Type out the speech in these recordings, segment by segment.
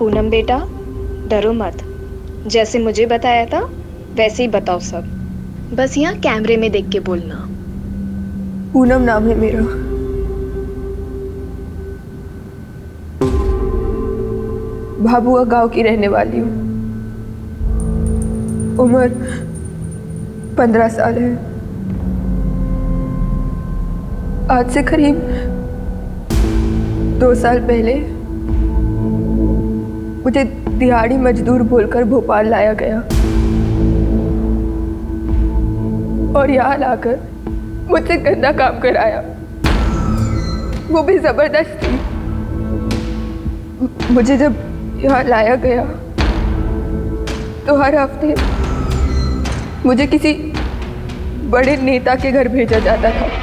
पूनम बेटा, डरो मत। जैसे मुझे बताया था वैसे ही बताओ सब। बस यहाँ कैमरे में देख के बोलना। पूनम नाम है मेरा। भाभुआ गांव की रहने वाली हूँ। उम्र 15 साल है। आज से करीब 2 साल पहले मुझे दिहाड़ी मजदूर बोलकर भोपाल लाया गया और यहाँ लाकर मुझसे गंदा काम कराया, वो भी जबरदस्ती। मुझे जब यहाँ लाया गया तो हर हफ्ते मुझे किसी बड़े नेता के घर भेजा जाता था।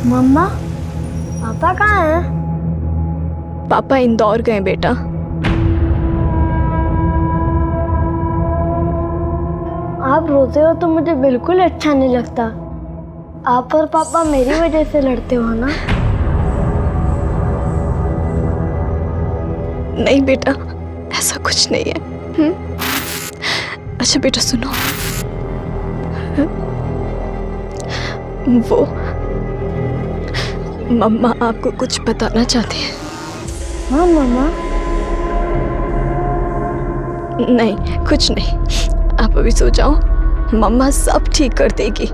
मम्मा, पापा कहाँ हैं? पापा इंदौर गए बेटा। आप रोते हो तो मुझे बिल्कुल अच्छा नहीं लगता। आप और पापा मेरी वजह से लड़ते हो ना? नहीं बेटा, ऐसा कुछ नहीं है। अच्छा बेटा सुनो, वो मम्मा आपको कुछ बताना चाहते हैं। हाँ मम्मा। नहीं कुछ नहीं, आप अभी सो जाओ, मम्मा सब ठीक कर देगी।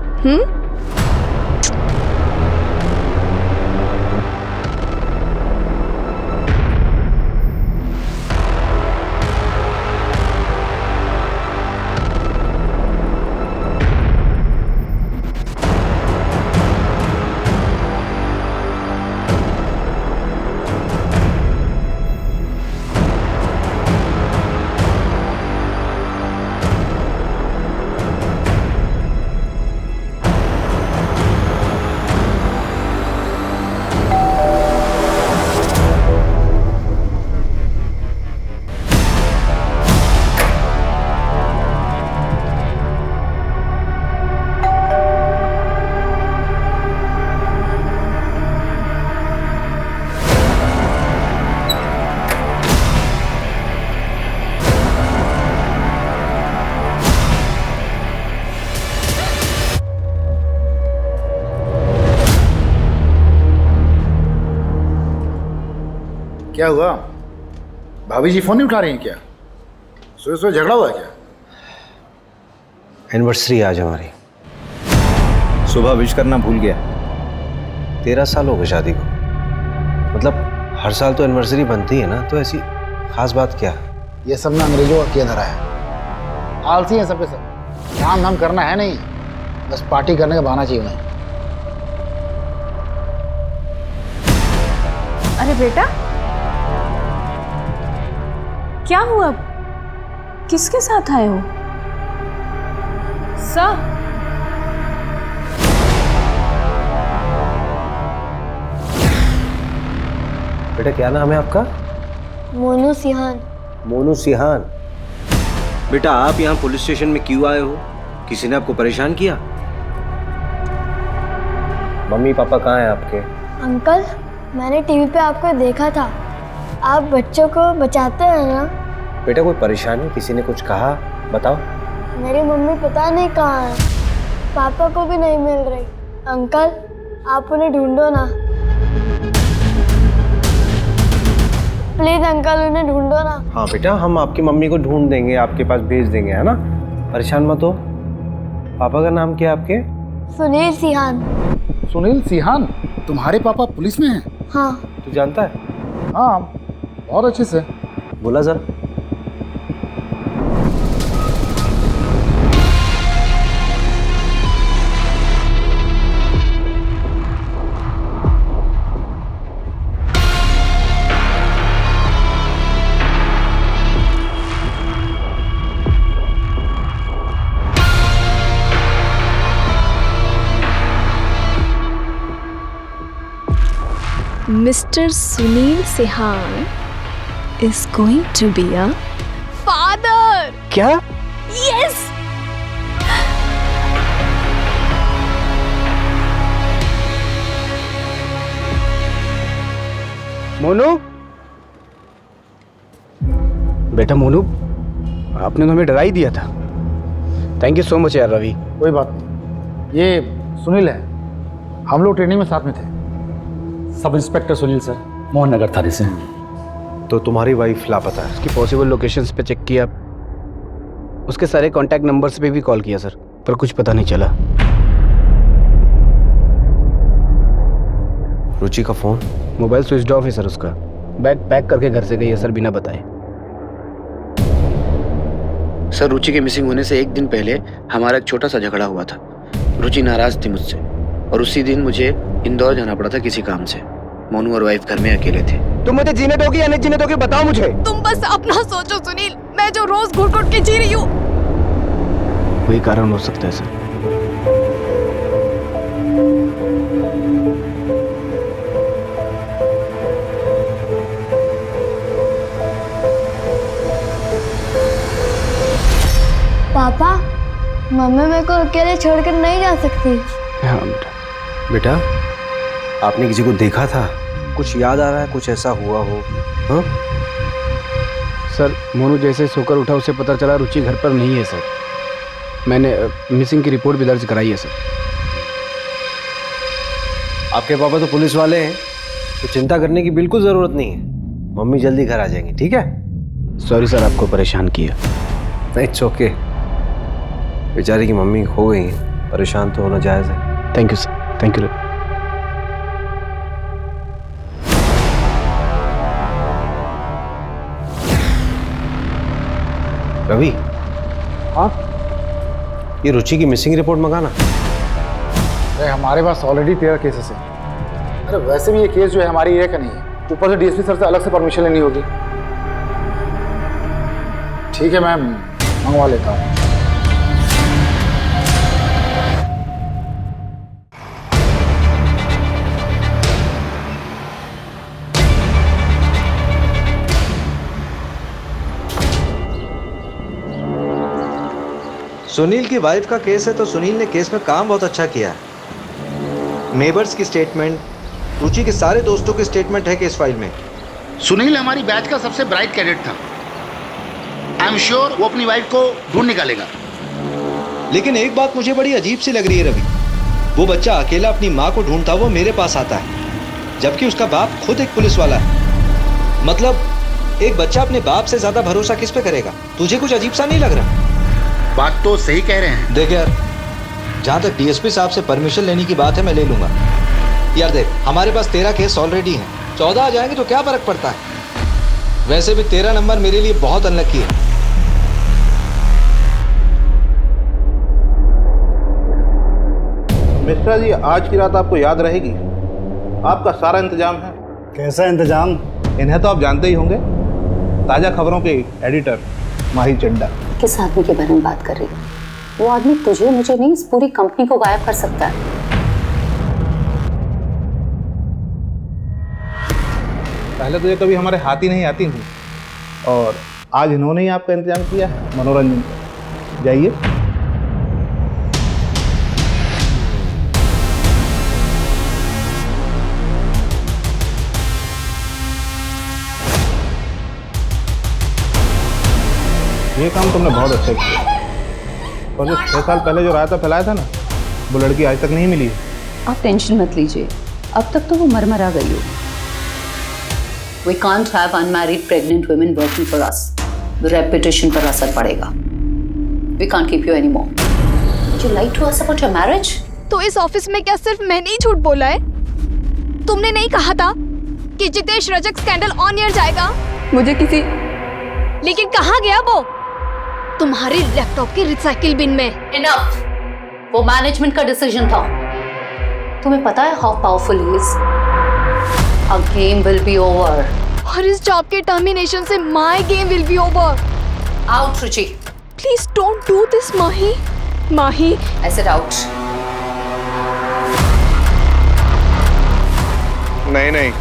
क्या हुआ? भाभी जी फोन नहीं उठा रही हैं क्या? सुबह सुबह झगड़ा हुआ क्या? एनिवर्सरी आज हमारी। सुबह विश करना भूल गया। 13 साल हो गए शादी को। मतलब हर साल तो एनिवर्सरी बनती है ना, तो ऐसी खास बात क्या है? ये सब ना अंग्रेजों का किया धरा है। आलसी है सब के सब। काम धाम करना है नहीं, बस पार्टी करने का बहाना चाहिए उन्हें। अरे बेटा, क्या हुआ? किसके साथ आए हो? सर, बेटा क्या नाम है आपका? मोनू सिहान। मोनू सिहान। बेटा आप यहाँ पुलिस स्टेशन में क्यों आए हो? किसी ने आपको परेशान किया? मम्मी पापा कहाँ हैं आपके? अंकल, मैंने टीवी पे आपको देखा था। आप बच्चों को बचाते हैं ना? बेटा कोई परेशानी, किसी ने कुछ कहा? बताओ। मेरी मम्मी पता नहीं कहाँ है, पापा को भी नहीं मिल रही। अंकल, आप उन्हें ढूंढो ना प्लीज। अंकल उन्हें ढूंढो ना। हाँ बेटा, हम आपकी मम्मी को ढूंढ देंगे, आपके पास भेज देंगे, है ना? परेशान मत हो। पापा का नाम क्या है आपके? सुनील सिहान। सुनील सिहान? तुम्हारे पापा पुलिस में हैं? हाँ। तू जानता है? हाँ, बहुत अच्छे से। बोला जरा। Mr. Sunil Sehan is going to be a father. क्या? Yes. मोनू, बेटा मोनू, आपने तो हमें डरा ही दिया था। थैंक यू सो मच यार रवि। कोई बात नहीं, ये सुनील है, हम लोग ट्रेनिंग में साथ में थे। Sub inspector Sunil sir, Mohan Nagar थाने से। तो तुम्हारी वाइफ लापता है? उसकी पॉसिबल लोकेशंस पे चेक किया, उसके सारे कांटेक्ट नंबर्स पे भी कॉल किया सर, पर कुछ पता नहीं चला। रुचि का फोन? मोबाइल स्विच ऑफ है सर उसका। बैग पैक करके घर से गई है सर, बिना बताए। सर रुचि के मिसिंग होने से एक दिन पहले हमारा एक छोटा सा झगड़ा हुआ था। रुचि नाराज थी मुझसे और उसी दिन मुझे इंदौर जाना पड़ा था किसी काम से। मोनू और वाइफ घर में अकेले थे। तुम मुझे जीने दोगे या नहीं जीने दोगे, बताओ मुझे। तुम बस अपना सोचो सुनील, मैं जो रोज घुट घुट के जी रही हूँ। वही कारण हो सकता है सर। पापा, मम्मी मेरे को अकेले छोड़कर नहीं जा सकती। हाँ बेटा। बेटा, आपने किसी को देखा था? कुछ याद आ रहा है, कुछ ऐसा हुआ हो? हाँ सर, मोनू जैसे सोकर उठा उसे पता चला रुचि घर पर नहीं है सर। मैंने मिसिंग की रिपोर्ट भी दर्ज कराई है सर। आपके पापा तो पुलिस वाले हैं, तो चिंता करने की बिल्कुल जरूरत नहीं है। मम्मी जल्दी घर आ जाएंगी, ठीक है? सॉरी सर, आपको परेशान किया। It's okay. बेचारी की मम्मी खो गई है, परेशान तो होना जायज़ है। Thank you sir, thank you. Ravi, हाँ, ये रुचि की मिसिंग रिपोर्ट मंगाना। अरे हमारे पास ऑलरेडी 13 केसेस हैं। अरे वैसे भी ये केस जो है हमारी एरिया का नहीं है, ऊपर से डीएसपी सर से अलग से परमिशन लेनी होगी। ठीक है, मैं मंगवा लेता हूँ। सुनील की वाइफ का केस है, तो सुनील ने केस में काम बहुत अच्छा किया है। नेबर्स की स्टेटमेंट, रुचि के सारे दोस्तों की स्टेटमेंट है केस फाइल में। सुनील हमारी बैच का सबसे ब्राइट कैडेट था। आई एम श्योर वो अपनी वाइफ को ढूंढ निकालेगा। लेकिन एक बात मुझे बड़ी अजीब सी लग रही है रवि, वो बच्चा अकेला अपनी माँ को ढूंढता हुआ मेरे पास आता है, जबकि उसका बाप खुद एक पुलिस वाला है। मतलब एक बच्चा अपने बाप से ज्यादा भरोसा किस पे करेगा? तुझे कुछ अजीब सा नहीं लग रहा? बात तो सही कह रहे हैं। देख यार, जहाँ तक डीएसपी साहब से परमिशन लेने की बात है, मैं ले लूंगा। यार देख, हमारे पास 13 केस ऑलरेडी हैं, 14 आ जाएंगे तो क्या फर्क पड़ता है? वैसे भी 13 नंबर मेरे लिए बहुत अनलकी है। मिश्रा जी, आज की रात आपको याद रहेगी। आपका सारा इंतजाम है। कैसा इंतजाम? इन्हें तो आप जानते ही होंगे, ताज़ा खबरों के एडिटर माही चड्डा। किस आदमी के बारे में बात कर रही है? वो आदमी तुझे मुझे नहीं, इस पूरी कंपनी को गायब कर सकता है। पहले तो ये कभी हमारे हाथ ही नहीं आती थी, और आज इन्होंने ही आपका इंतजाम किया है मनोरंजन का। जाइए। ये काम तुमने बहुत अच्छा किया, और जो 6 साल पहले जो रायता फैलाया था ना, वो लड़की आज तक नहीं मिली है। आप टेंशन मत लीजिए, अब तक तो वो मर गई हो। We can't have unmarried pregnant women working for us. The reputation पर असर पड़ेगा। We can't keep you anymore. Did you lie to us about your marriage? तो इस ऑफिस में क्या सिर्फ मैंने ही झूठ बोला है? तुमने नहीं कहा था कि Jitesh Rajak scandal on air जाएगा? मुझे किसी लेकिन कहाँ गया वो? तुम्हारे लैपटॉप के रिसाइकिल बिन में। Enough. वो मैनेजमेंट का डिसीजन था। तुम्हें पता है how powerful he is? Our game will be over. और इस जॉब के टर्मिनेशन से my game will be over. Out, Ruchi. Please don't do this, Mahi. Mahi. I said out. नहीं,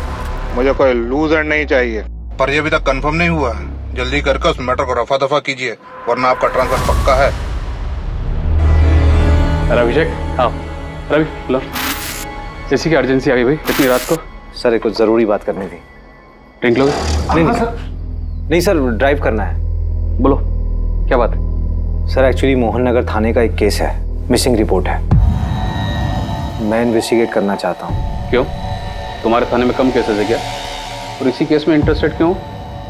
मुझे कोई लूजर नहीं चाहिए। पर ये अभी तक कंफर्म नहीं हुआ। जल्दी करके उस मैटर को रफा दफा कीजिए, वरना आपका ट्रांसफर पक्का है। अभिषेक, हाँ रवि, लो। जैसी की अर्जेंसी आ गई भाई, इतनी रात को। सर, एक कुछ ज़रूरी बात करनी थी। ड्रिंक लोगे? नहीं सर, ड्राइव करना है। बोलो, क्या बात है? सर, एक्चुअली मोहन नगर थाने का एक केस है, मिसिंग रिपोर्ट है। मैं इन्वेस्टिगेट करना चाहता हूँ। क्यों? तुम्हारे थाने में कम केसेस है क्या? और इसी केस में इंटरेस्टेड क्यों?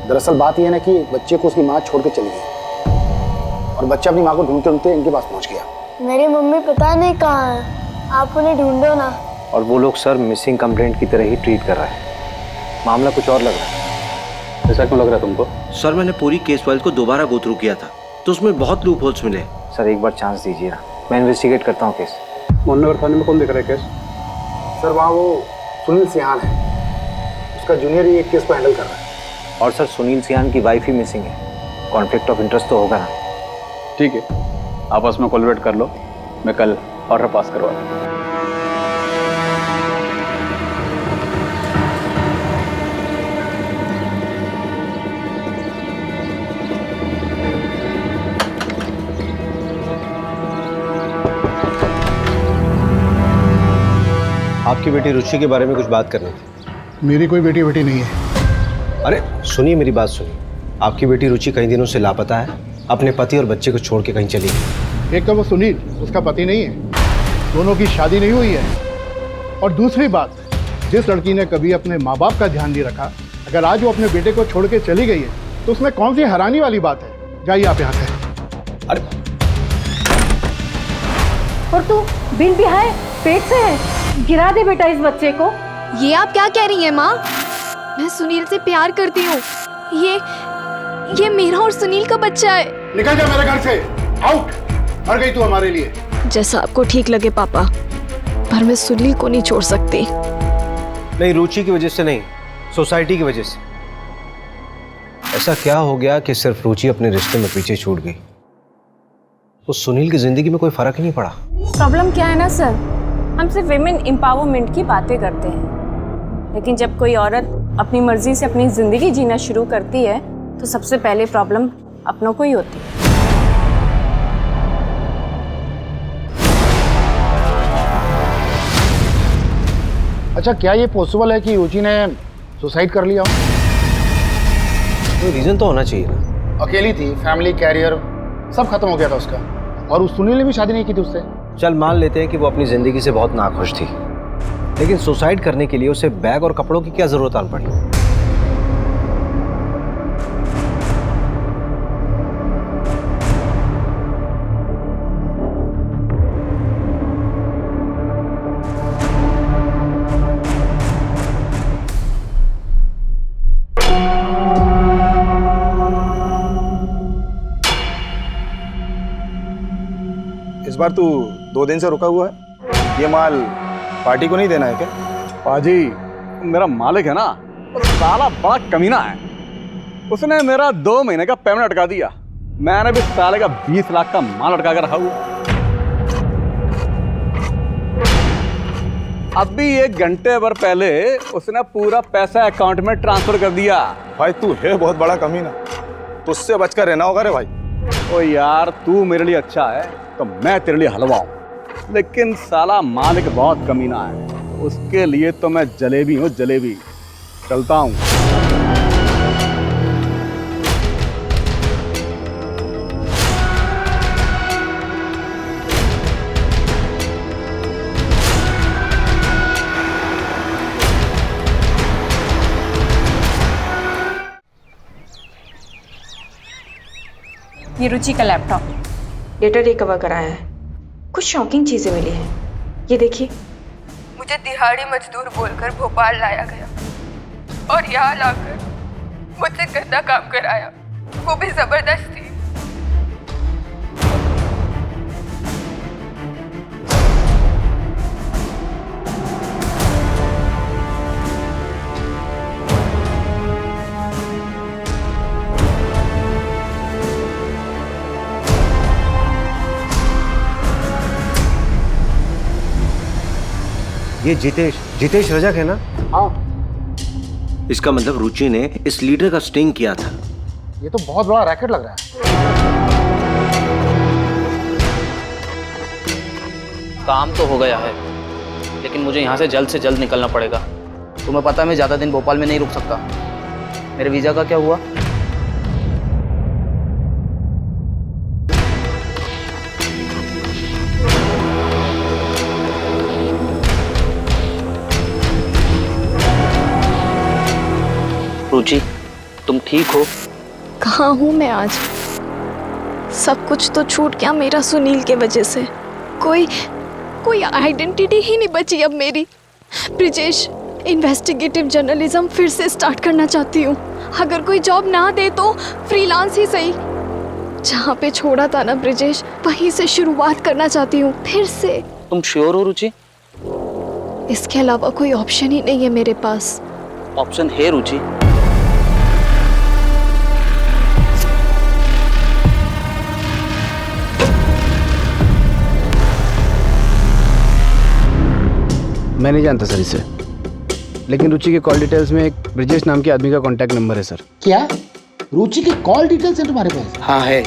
दरअसल बात यह है ना कि बच्चे को उसकी माँ छोड़ के चली गई और बच्चा अपनी माँ को ढूंढते ढूंढते इनके पास पहुँच गया। मेरी मम्मी पता नहीं कहाँ है, आप उन्हें ढूंढो ना। और वो लोग सर मिसिंग कंप्लेंट की तरह ही ट्रीट कर रहे हैं। मामला कुछ और लग रहा है। ऐसा क्यों लग रहा है तुमको? सर, मैंने पूरी केस फाइल को दोबारा गो थ्रू किया था, तो उसमें बहुत लूप होल्स मिले। सर, एक बार चांस दीजिए ना, मैं इन्वेस्टिगेट करता हूँ केस। मोहन नगर थाने में कौन देख रहा है केस? सर, वहाँ वो सुनील सियान है, उसका जूनियर ही एक केस को हैंडल कर रहा है। और सर, सुनील सियान की वाइफ ही मिसिंग है। कॉन्फ्लिक्ट ऑफ इंटरेस्ट तो होगा ना? ठीक है, आपस में कोलैबोरेट कर लो, मैं कल ऑर्डर पास करवा दूँ। आपकी बेटी रुचि के बारे में कुछ बात करनी थी। मेरी कोई बेटी नहीं है। अरे सुनिए, मेरी बात सुनिए। आपकी बेटी रुचि कई दिनों से लापता है, अपने पति और बच्चे को छोड़ के कहीं चली गई। एक तो वो सुनील उसका पति नहीं है, दोनों की शादी नहीं हुई है। और दूसरी बात, जिस लड़की ने कभी अपने माँ बाप का ध्यान नहीं रखा, अगर आज वो अपने बेटे को छोड़ के चली गई है तो उसमें कौन सी हैरानी वाली बात है? जाइए आप यहाँ से। अरे और तू बिन भी है, पेट से है, गिरा दे बेटा इस बच्चे को। ये आप क्या कह रही हैं माँ? मैं सुनील से प्यार करती हूँ। ये मेरा और सुनील का बच्चा है। निकल जा मेरे घर से, आउट। मर गई तू हमारे लिए। जैसा आपको ठीक लगे पापा, पर मैं सुनील को नहीं छोड़ सकती। नहीं, रुचि की वजह से नहीं, सोसाइटी की वजह से। ऐसा क्या हो गया कि सिर्फ रुचि अपने रिश्ते में पीछे छूट गई? तो सुनील की जिंदगी में कोई फर्क ही नहीं पड़ा। प्रॉब्लम क्या है ना सर, हम सिर्फ विमेन एम्पावरमेंट की बातें करते हैं, लेकिन जब कोई औरत अपनी मर्जी से अपनी जिंदगी जीना शुरू करती है तो सबसे पहले प्रॉब्लम अपनों को ही होती है। अच्छा, क्या ये पॉसिबल है कि रुचि ने सुसाइड कर लिया हो? कोई रीजन तो होना चाहिए ना। अकेली थी, फैमिली, कैरियर सब खत्म हो गया था उसका, और उस सुनील ने भी शादी नहीं की थी उससे। चल मान लेते हैं कि वो अपनी जिंदगी से बहुत नाखुश थी, लेकिन सुसाइड करने के लिए उसे बैग और कपड़ों की क्या जरूरत आन पड़ी? इस बार तू 2 दिन से रुका हुआ है, ये माल पार्टी को नहीं देना है क्या? पाजी, मेरा मालिक है ना, वो साला बड़ा कमीना है। उसने मेरा 2 महीने का पेमेंट अटका दिया। मैंने भी साले का 20 लाख का माल अटका कर रखा हुआ। अभी 1 घंटे भर पहले उसने पूरा पैसा अकाउंट में ट्रांसफर कर दिया। भाई तू है बहुत बड़ा कमीना, तुझसे बचकर रहना होगा रे भाई। ओ यार, तू मेरे लिए अच्छा है तो मैं तेरे लिए हलवा हूं, लेकिन साला मालिक बहुत कमीना है, उसके लिए तो मैं जलेबी हूँ, जलेबी। चलता हूँ। ये रुचि का लैपटॉप, डेटा रिकवर कराया है, कुछ शॉकिंग चीजें मिली हैं। ये देखिए। मुझे दिहाड़ी मजदूर बोलकर भोपाल लाया गया और यहाँ लाकर मुझसे गंदा काम कराया, वो भी जबरदस्ती। ये जितेश रजक है ना? हाँ। इसका मतलब रुचि ने इस लीडर का स्टिंग किया था। ये तो बहुत बड़ा रैकेट लग रहा है। काम तो हो गया है, लेकिन मुझे यहाँ से जल्द निकलना पड़ेगा। तुम्हें पता है मैं ज़्यादा दिन भोपाल में नहीं रुक सकता। मेरे वीज़ा का क्या हुआ? रुचि, तुम ठीक हो? कहाँ हूँ मैं आज? सब कुछ तो छूट गया मेरा सुनील के वजह से। कोई आइडेंटिटी ही नहीं बची अब मेरी। ब्रिजेश, इन्वेस्टिगेटिव जर्नलिज्म फिर से स्टार्ट करना चाहती हूँ। अगर कोई जॉब ना दे तो फ्रीलांस ही सही। जहाँ पे छोड़ा था ना ब्रिजेश, वहीं से शुरुआत करना चाहती हूँ फिर से। तुम श्योर हो रुचि? इसके अलावा कोई ऑप्शन ही नहीं है मेरे पास। ऑप्शन है रुचि। मैं नहीं जानता सर इसे, लेकिन रुचि के कॉल डिटेल्स में एक ब्रिजेश नाम के आदमी का कॉन्टैक्ट नंबर है सर। क्या रुचि की कॉल डिटेल्स है तुम्हारे पास? हाँ है।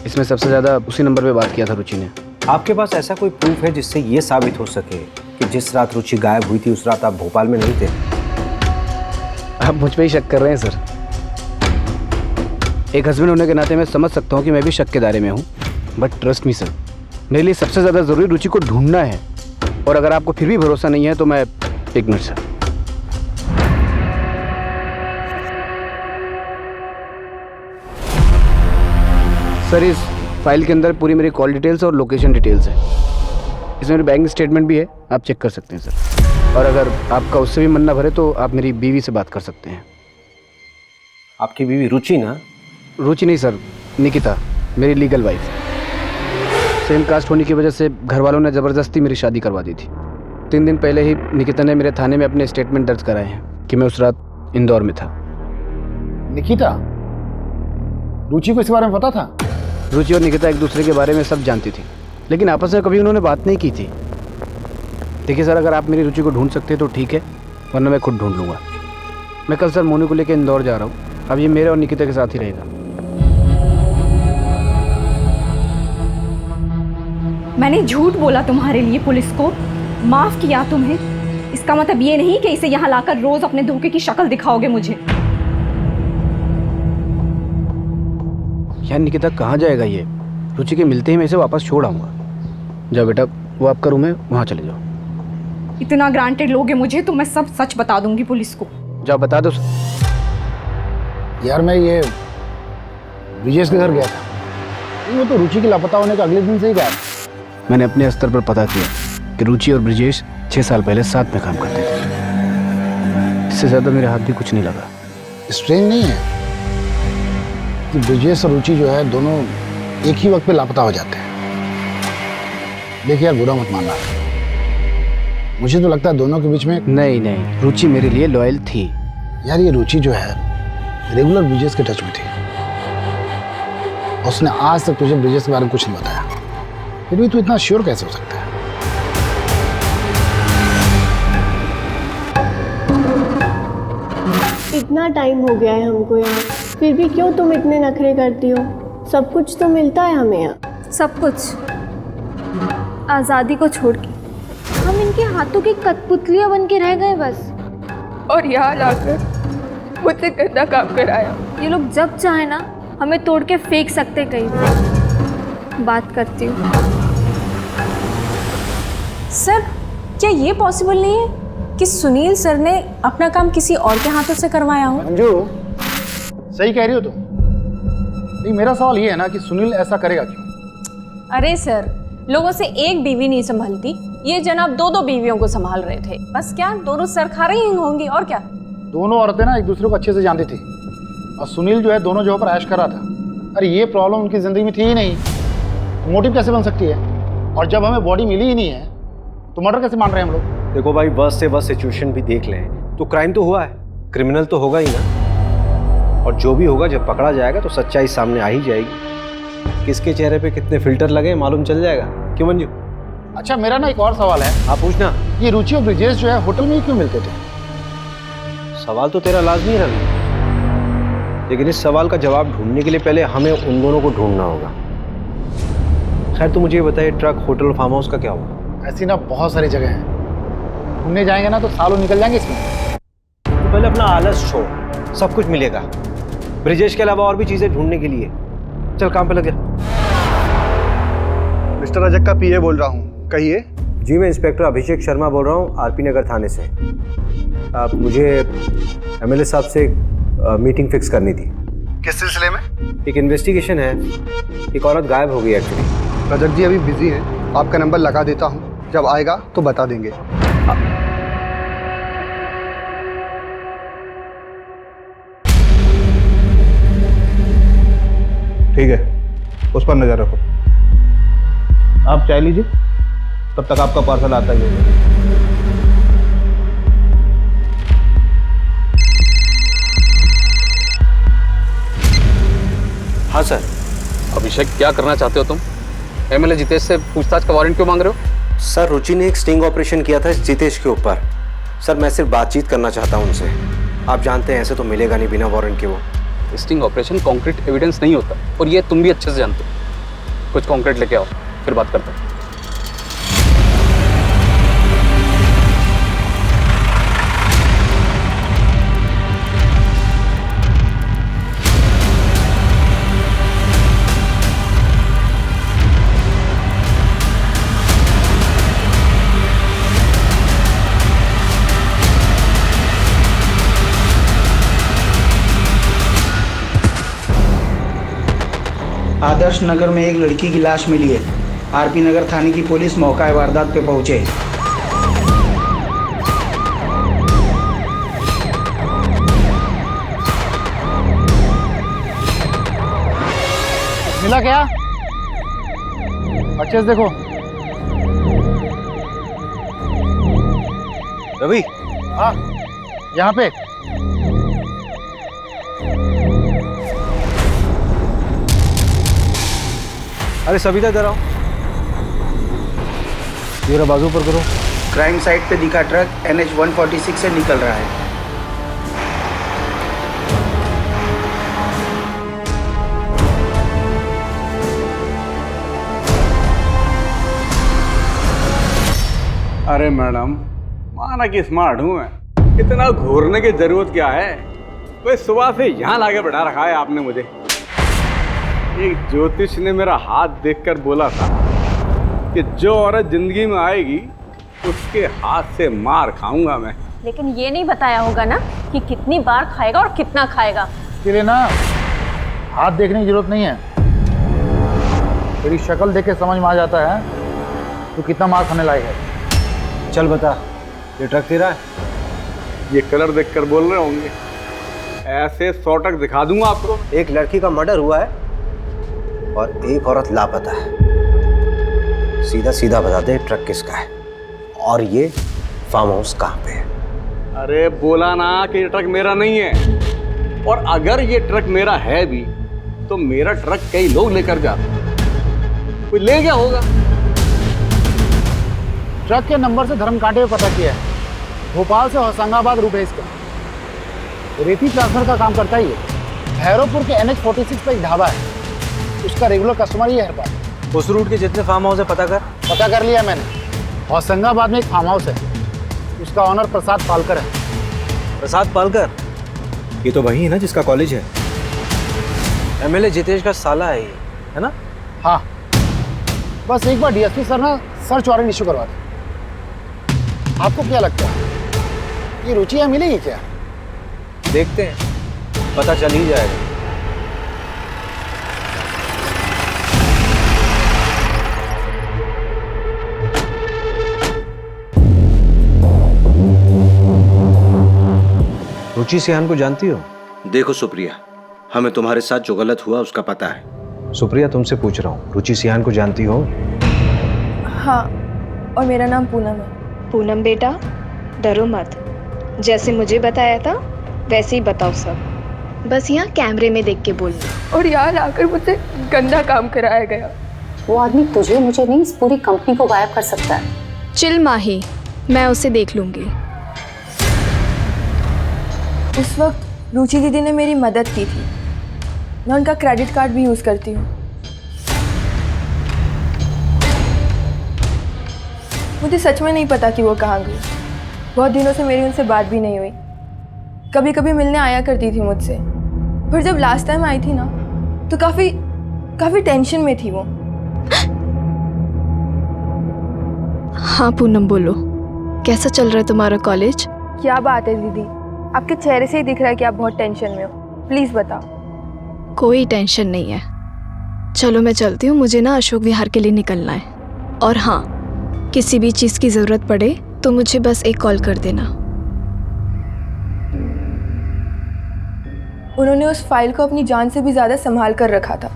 इसमें सबसे ज्यादा उसी नंबर पे बात किया था रुचि ने। आपके पास ऐसा कोई प्रूफ है जिससे ये साबित हो सके कि जिस रात रुचि गायब हुई थी उस रात आप भोपाल में नहीं थे? आप मुझ पे ही शक कर रहे हैं सर। एक हस्बैंड होने के नाते मैं समझ सकता हूँ कि मैं भी शक के दायरे में हूँ, बट ट्रस्ट मी सर, मेरे लिए सबसे ज़्यादा ज़रूरी रुचि को ढूंढना है। और अगर आपको फिर भी भरोसा नहीं है तो मैं एक मिनट सर, इस फाइल के अंदर पूरी मेरी कॉल डिटेल्स और लोकेशन डिटेल्स है। इसमें मेरी बैंक स्टेटमेंट भी है, आप चेक कर सकते हैं सर। और अगर आपका उससे भी मन ना भरे तो आप मेरी बीवी से बात कर सकते हैं। आपकी बीवी रुचि ना? रुचि नहीं सर, निकिता, मेरी लीगल वाइफ। सेम कास्ट होने की वजह से घर वालों ने ज़बरदस्ती मेरी शादी करवा दी थी। 3 दिन पहले ही निकिता ने मेरे थाने में अपने स्टेटमेंट दर्ज कराए हैं कि मैं उस रात इंदौर में था। निकिता, रुचि को इस बारे में पता था? रुचि और निकिता एक दूसरे के बारे में सब जानती थी, लेकिन आपस में कभी उन्होंने बात नहीं की थी। देखिए सर, अगर आप मेरी रुचि को ढूंढ सकते हैं तो ठीक है, वरना मैं खुद ढूंढ लूँगा। मैं कल सर मोनू को लेकर इंदौर जा रहा हूँ। अब ये मेरे और निकिता के साथ ही रहेगा। मैंने झूठ बोला तुम्हारे लिए, पुलिस को माफ किया तुम्हें। इसका मतलब ये नहीं कि इसे यहाँ लाकर रोज अपने धोखे की शक्ल दिखाओगे मुझे। यार निकिता कहाँ जाएगा ये? रुचि के मिलते ही मैं इसे वापस छोड़ आऊँगा। जाओ बेटा, वो आपका रूम है, वहाँ चले जाओ। इतना ग्रांटेड लोगे मुझे तो मैं सब सच बता दूंगी पुलिस को। जाओ बता दो। यार मैं ये ब्रिजेश के घर गया था, वो तो रुचि के लापता होने का अगले दिन से ही गया। मैंने अपने स्तर पर पता किया कि रुचि और ब्रिजेश 6 साल पहले साथ में काम करते थे। इससे ज़्यादा मेरे हाथ भी कुछ नहीं लगा। स्ट्रेंज नहीं है कि ब्रिजेश और रुचि जो है दोनों एक ही वक्त पे लापता हो जाते हैं। देखिए यार, बुरा मत मानना, मुझे तो लगता है दोनों के बीच में नहीं, रुचि मेरे लिए लॉयल थी। यार ये रुचि जो है रेगुलर ब्रिजेश के टच में थी। उसने आज तक तुझे ब्रिजेश के बारे में कुछ नहीं बताया, फिर भी तू इतना श्योर कैसे हो सकता है? इतना टाइम हो गया है हमको यहाँ, फिर भी क्यों तुम इतने नखरे करती हो? सब कुछ तो मिलता है हमें यहाँ। सब कुछ आज़ादी को छोड़ के हम इनके हाथों की कठपुतलियाँ बन के रह गए बस। और यहाँ लाकर मुझसे गंदा काम कराया। ये लोग जब चाहे ना हमें तोड़ के फेंक सकते कहीं भी। बात करती हूँ। सर, क्या ये पॉसिबल नहीं है कि सुनील सर ने अपना काम किसी और के हाथों से करवाया हो? अंजू, सही कह रही हो तुम। नहीं, मेरा सवाल ये है ना कि सुनील ऐसा करेगा क्यों? अरे सर, लोगों से एक बीवी नहीं संभलती, ये जनाब 2-2 बीवियों को संभाल रहे थे। बस क्या दोनों सरखा रही होंगी और क्या? दोनों औरतें ना एक दूसरे को अच्छे से जानती थी, और सुनील जो है दोनों जगह पर ऐश कर रहा था। अरे ये प्रॉब्लम उनकी ज़िंदगी में थी ही नहीं, मोटिव कैसे बन सकती है? और जब हमें बॉडी मिली ही नहीं है तो मर्डर कैसे मान रहे हैं हम लोग? देखो भाई, वर्स्ट से वर्स्ट सिचुएशन भी देख लें तो क्राइम तो हुआ है, क्रिमिनल तो होगा ही ना। और जो भी होगा, जब पकड़ा जाएगा तो सच्चाई सामने आ ही जाएगी। किसके चेहरे पे कितने फिल्टर लगे मालूम चल जाएगा। क्यों मंजू? अच्छा मेरा ना एक और सवाल है। आप पूछना। ये रुचि और ब्रिजेश जो है होटल में ही क्यों मिलते थे? सवाल तो तेरा लाजमी है रवि, लेकिन इस सवाल का जवाब ढूंढने के लिए पहले हमें उन दोनों को ढूंढना होगा। खैर तू मुझे ये बताइए, ट्रक, होटल और फार्म हाउस का क्या हुआ? ऐसी ना बहुत सारी जगह हैं, घूमने जाएंगे ना तो सालों निकल जाएंगे इसमें। तो पहले अपना आलस छोड़, सब कुछ मिलेगा ब्रिजेश के अलावा और भी चीजें ढूंढने के लिए। चल काम पे लग जा। मिस्टर रजक का पीए बोल रहा हूँ, कहिए। जी मैं इंस्पेक्टर अभिषेक शर्मा बोल रहा हूँ, आरपी नगर थाने से। आप मुझे एमएलए साहब से मीटिंग फिक्स करनी थी। किस सिलसिले में? एक इन्वेस्टिगेशन है, एक औरत गायब हो गई एक्चुअली। रजक जी अभी बिजी हैं, आपका नंबर लगा देता हूँ, जब आएगा तो बता देंगे। ठीक है, उस पर नजर रखो। आप चाय लीजिए, तब तक आपका पार्सल आता ही होगा। हाँ सर। अभिषेक, क्या करना चाहते हो तुम? एमएलए जितेश से पूछताछ का वारंट क्यों मांग रहे हो? सर रुचि ने एक स्टिंग ऑपरेशन किया था जितेश के ऊपर। सर मैं सिर्फ बातचीत करना चाहता हूँ उनसे। आप जानते हैं ऐसे तो मिलेगा नहीं बिना वारंट के। वो स्टिंग ऑपरेशन कॉन्क्रीट एविडेंस नहीं होता, और ये तुम भी अच्छे से जानते हो। कुछ कॉन्क्रीट लेके आओ, फिर बात करते हैं। आदर्श नगर में एक लड़की की लाश मिली है। आरपी नगर थाने की पुलिस मौका वारदात पे पहुंचे। मिला क्या? अच्छे से देखो। रवि। हाँ, यहाँ पे। अरे सविता इधर आओ, मेरा बाजू पर करो। क्राइम साइट पे दिखा ट्रक NH 146 से निकल रहा है। अरे मैडम, माना कि स्मार्ट हूँ मैं, इतना घूरने की जरूरत क्या है? भाई सुबह से यहाँ लाके बैठा रखा है आपने मुझे। एक ज्योतिष ने मेरा हाथ देखकर बोला था कि जो औरत जिंदगी में आएगी उसके हाथ से मार खाऊंगा मैं। लेकिन ये नहीं बताया होगा ना कि कितनी बार खाएगा और कितना खाएगा। इसके लिए ना हाथ देखने की जरूरत नहीं है, तेरी शक्ल देख के समझ में आ जाता है तू कितना मार खाने लायक है। चल बता, ये ट्रक तेरा है? ये कलर देखकर बोल रहे होंगे, ऐसे 100 ट्रक दिखा दूंगा आपको। एक लड़की का मर्डर हुआ है और एक औरत लापता है। सीधा सीधा बता दे ट्रक किसका है और ये फार्म हाउस कहाँ पे है? अरे बोला ना कि ये ट्रक मेरा नहीं है, और अगर ये ट्रक मेरा है भी तो मेरा ट्रक कई लोग लेकर जाते, कोई ले गया होगा। ट्रक के नंबर से धर्म कांटे पे पता किया है, भोपाल से होशंगाबाद रूट है इसका। रेती ट्रांसफर का काम करता ही है। भैरवपुर के NH 46 पे एक ढाबा है, उसका रेगुलर कस्टमर ही है हर बार। उस रूट के जितने फार्म हाउस है पता कर लिया मैंने। होशंगाबाद में एक फार्म हाउस है, उसका ऑनर प्रसाद पालकर है। प्रसाद पालकर? ये तो वही है ना जिसका कॉलेज है। एमएलए जितेश का साला है ये, है ना? हाँ, बस एक बार DSP सर ना सर्च वारंट इशू करवा दें। आपको क्या लगता है ये रुचि यहाँ मिलेगी क्या? देखते हैं, पता चल ही जाएगा। रुचि सिहान को जानती हो? देखो सुप्रिया, हमें तुम्हारे साथ जो गलत हुआ उसका पता है। सुप्रिया तुमसे पूछ रहा हूँ, रुचि सिहान को जानती हो? हाँ, और मेरा नाम पूनम है। पूनम बेटा, डरो मत, जैसे मुझे बताया था वैसे ही बताओ सब। बस यहाँ कैमरे में देख के बोलना। और यहाँ लाकर मुझसे गंदा काम कराया गया। वो आदमी तुझे मुझे नहीं, इस पूरी कंपनी को गायब कर सकता है। चिल माही, मैं उसे देख लूंगी। उस वक्त रुचि दीदी ने मेरी मदद की थी। मैं उनका क्रेडिट कार्ड भी यूज़ करती हूँ। मुझे सच में नहीं पता कि वो कहाँ गई। बहुत दिनों से मेरी उनसे बात भी नहीं हुई। कभी कभी मिलने आया करती थी मुझसे, पर जब लास्ट टाइम आई थी ना तो काफ़ी टेंशन में थी वो। हाँ पूनम बोलो, कैसा चल रहा है तुम्हारा कॉलेज? क्या बात है दीदी, आपके चेहरे से ही दिख रहा है कि आप बहुत टेंशन में हो। प्लीज़ बताओ। कोई टेंशन नहीं है, चलो मैं चलती हूँ, मुझे ना अशोक विहार के लिए निकलना है। और हाँ, किसी भी चीज़ की ज़रूरत पड़े तो मुझे बस एक कॉल कर देना। उन्होंने उस फाइल को अपनी जान से भी ज़्यादा संभाल कर रखा था।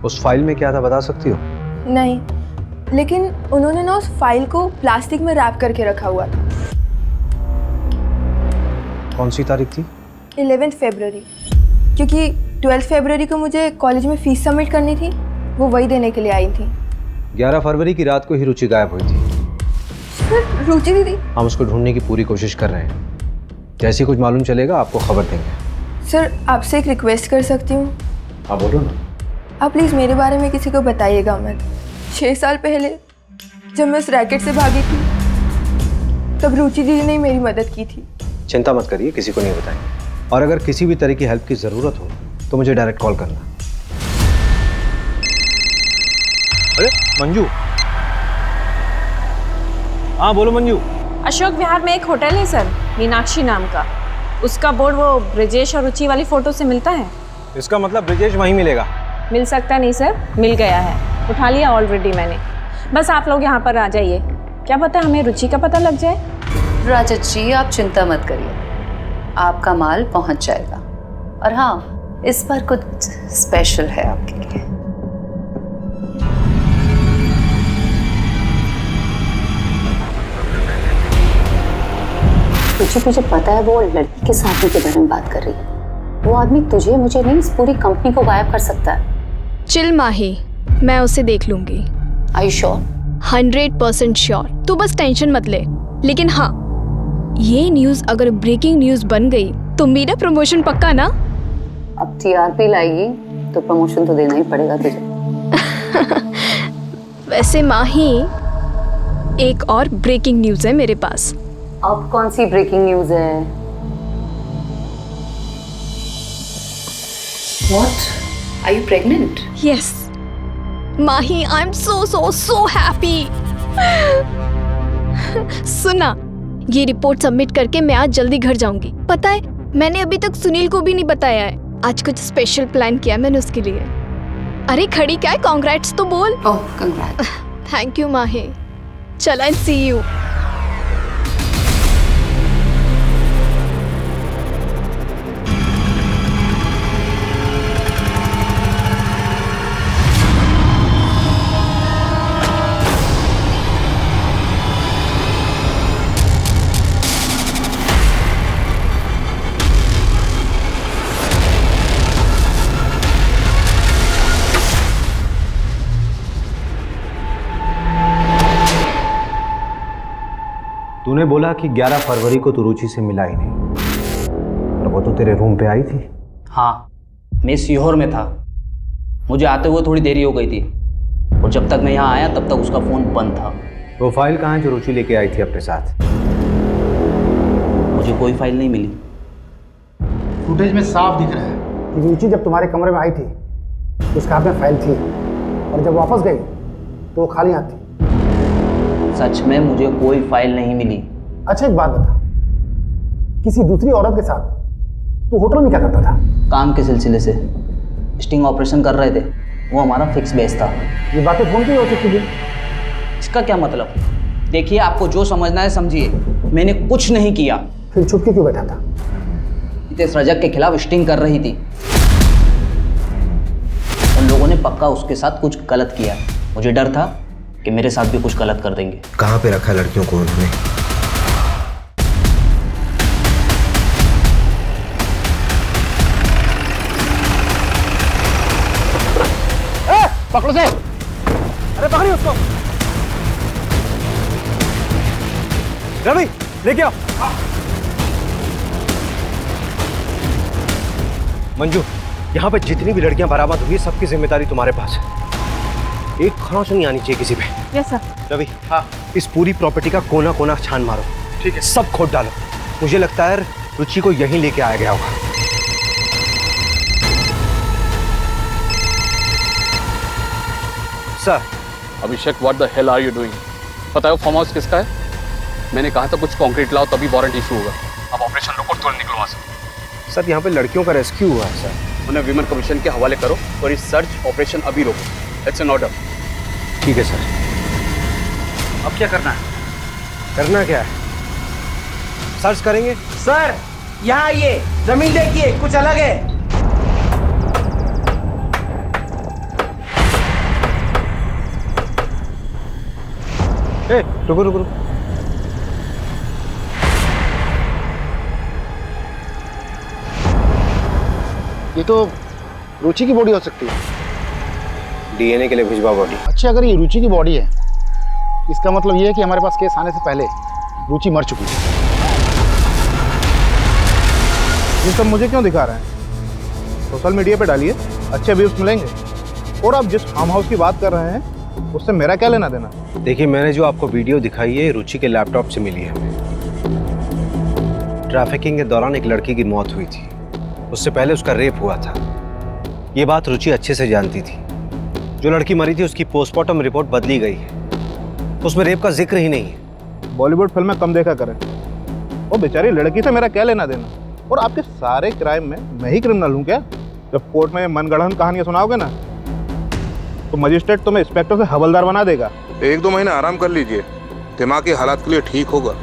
उस फाइल में क्या था बता सकती हो? नहीं, लेकिन उन्होंने ना उस फाइल को प्लास्टिक में रैप करके रखा हुआ था। कौन सी तारीख थी? 11 फरवरी, क्योंकि 12 फरवरी को मुझे कॉलेज में फीस सबमिट करनी थी, वो वही देने के लिए आई थी। 11 फरवरी की रात को ही रुचि गायब हुई थी। सर, रुचि दीदी? हम उसको ढूंढने की पूरी कोशिश कर रहे हैं। जैसे कुछ मालूम चलेगा आपको खबर देंगे। सर, आपसे एक रिक्वेस्ट कर सकती हूँ? हाँ बोलो ना। आप प्लीज़ मेरे बारे में किसी को बताइएगा मत। 6 साल पहले जब मैं उस रैकेट से भागी थी तब रुचि दीदी ने मेरी मदद की थी। चिंता मत करिए, किसी को नहीं बताएंगे। और अगर किसी भी तरह की हेल्प की ज़रूरत हो तो मुझे डायरेक्ट कॉल करना। अरे मंजू। हाँ बोलो मंजू। अशोक विहार में एक होटल है सर, मीनाक्षी नाम का। उसका बोर्ड वो ब्रिजेश और रुचि वाली फ़ोटो से मिलता है। इसका मतलब ब्रिजेश वहीं मिलेगा? मिल सकता नहीं सर, मिल गया है, उठा लिया ऑलरेडी मैंने। बस आप लोग यहाँ पर आ जाइए, क्या पता हमें रुचि का पता लग जाए। राजत जी आप चिंता मत करिए, आपका माल पहुँच जाएगा। और हाँ, इस बार कुछ स्पेशल है आपके लिए। तुझे पता है वो लड़की के साथी के बारे में बात कर रही है। वो आदमी तुझे मुझे नहीं, इस पूरी कंपनी को गायब कर सकता है। चिल माही, मैं उसे देख लूंगी। Are you sure? 100% श्योर। तू बस टेंशन मत ले। लेकिन हाँ, ये न्यूज़ अगर ब्रेकिंग न्यूज़ बन गई तो मेरा प्रमोशन पक्का ना? अब टीआरपी लाएगी तो प्रमोशन तो देना ही पड़ेगा तुझे। वैसे माही, एक और ब्रेकिंग न्यूज़ है मेरे पास। अब कौन सी ब्रेकिंग न्यूज़ है? What? Are you pregnant? Yes. Mahi, I'm so happy. सुना, ये रिपोर्ट सबमिट करके मैं आज जल्दी घर जाऊंगी। पता है, मैंने अभी तक सुनील को भी नहीं बताया है। आज कुछ स्पेशल प्लान किया मैंने उसके लिए। अरे खड़ी क्या है, कांग्रेट्स तो बोल। ओह कंग्रेट्स। थैंक यू माही। चल, आई सी यू। तूने बोला कि 11 फरवरी को तू रुचि से मिला ही नहीं, और वो तो तेरे रूम पे आई थी। हाँ, मैं सीहोर में था, मुझे आते हुए थोड़ी देरी हो गई थी, और जब तक मैं यहाँ आया तब तक उसका फ़ोन बंद था। वो फाइल कहाँ है जो रुचि लेके आई थी अपने साथ? मुझे कोई फाइल नहीं मिली। फुटेज में साफ दिख रहा है कि रुचि जब तुम्हारे कमरे में आई थी तो उसके हाथ में फाइल थी, और जब वापस गई तो वो खाली हाथ थी। सच में मुझे कोई फाइल नहीं मिली। अच्छा एक बात बता, किसी दूसरी औरत के साथ तू होटल में क्या करता था? काम के सिलसिले से स्टिंग ऑपरेशन कर रहे थे, वो हमारा फिक्स बेस था। ये बातें फोन पे हो सकती थी। इसका क्या मतलब? देखिए, आपको जो समझना है समझिए, मैंने कुछ नहीं किया। फिर छुप के क्यों बैठा था? नितेश रजक के खिलाफ स्टिंग कर रही थी, उन लोगों ने पक्का उसके साथ कुछ गलत किया। मुझे डर था कि मेरे साथ भी कुछ गलत कर देंगे। कहाँ पे रखा लड़कियों को उन्होंने? पकड़ो से। अरे पकड़िए उसको। रवि लेके आओ। मंजू, यहाँ पे जितनी भी लड़कियां बरामद हुई सबकी जिम्मेदारी तुम्हारे पास है। एक खरोंच नहीं आनी चाहिए किसी पे। Yes sir. रवि, हाँ, इस पूरी प्रॉपर्टी का कोना कोना छान मारो। ठीक है। सब खोद डालो। मुझे लगता है रुचि को यहीं लेके आया गया होगा। Sir. Abhishek, what the hell are you doing? पता है फार्म हाउस किसका है? मैंने कहा था कुछ कंक्रीट लाओ तभी वारंट इशू होगा। अब ऑपरेशन रोको, तुरंत निकलो वहां से। सर, यहाँ पे लड़कियों का रेस्क्यू हुआ है सर। उन्हें विमेन कमीशन के हवाले करो और इस सर्च ऑपरेशन अभी रोको। It's an order. ठीक है सर। अब क्या करना है? करना क्या है? सर्च करेंगे। सर यहाँ आइए, जमीन देखिए, कुछ अलग है। ए, रुको रुको रुको। ये तो रुचि की बॉडी हो सकती है। डीएनए के लिए भिजवा बॉडी। अच्छा, अगर ये रुचि की बॉडी है, इसका मतलब ये है कि हमारे पास केस आने से पहले रुचि मर चुकी है। ये सब मुझे क्यों दिखा रहे हैं? सोशल मीडिया पे डालिए, अच्छे व्यूज मिलेंगे। और आप जिस फार्म हाउस की बात कर रहे हैं उससे मेरा क्या लेना देना? देखिए, मैंने जो आपको वीडियो दिखाई है रुचि के लैपटॉप से मिली है। ट्रैफिकिंग के दौरान एक लड़की की मौत हुई थी, उससे पहले उसका रेप हुआ था। ये बात रुचि अच्छे से जानती थी। जो लड़की मरी थी उसकी पोस्टमार्टम रिपोर्ट बदली गई है, उसमें रेप का जिक्र ही नहीं है। बॉलीवुड फिल्में कम देखा करें। वो बेचारी लड़की से मेरा क्या लेना देना? और आपके सारे क्राइम में मैं ही क्रिमिनल हूँ क्या? जब कोर्ट में मनगढ़ंत कहानियां सुनाओगे ना तो मजिस्ट्रेट तुम्हें इंस्पेक्टर से हवलदार बना देगा। 1-2 महीने आराम कर लीजिए, दिमागी हालात के लिए ठीक होगा।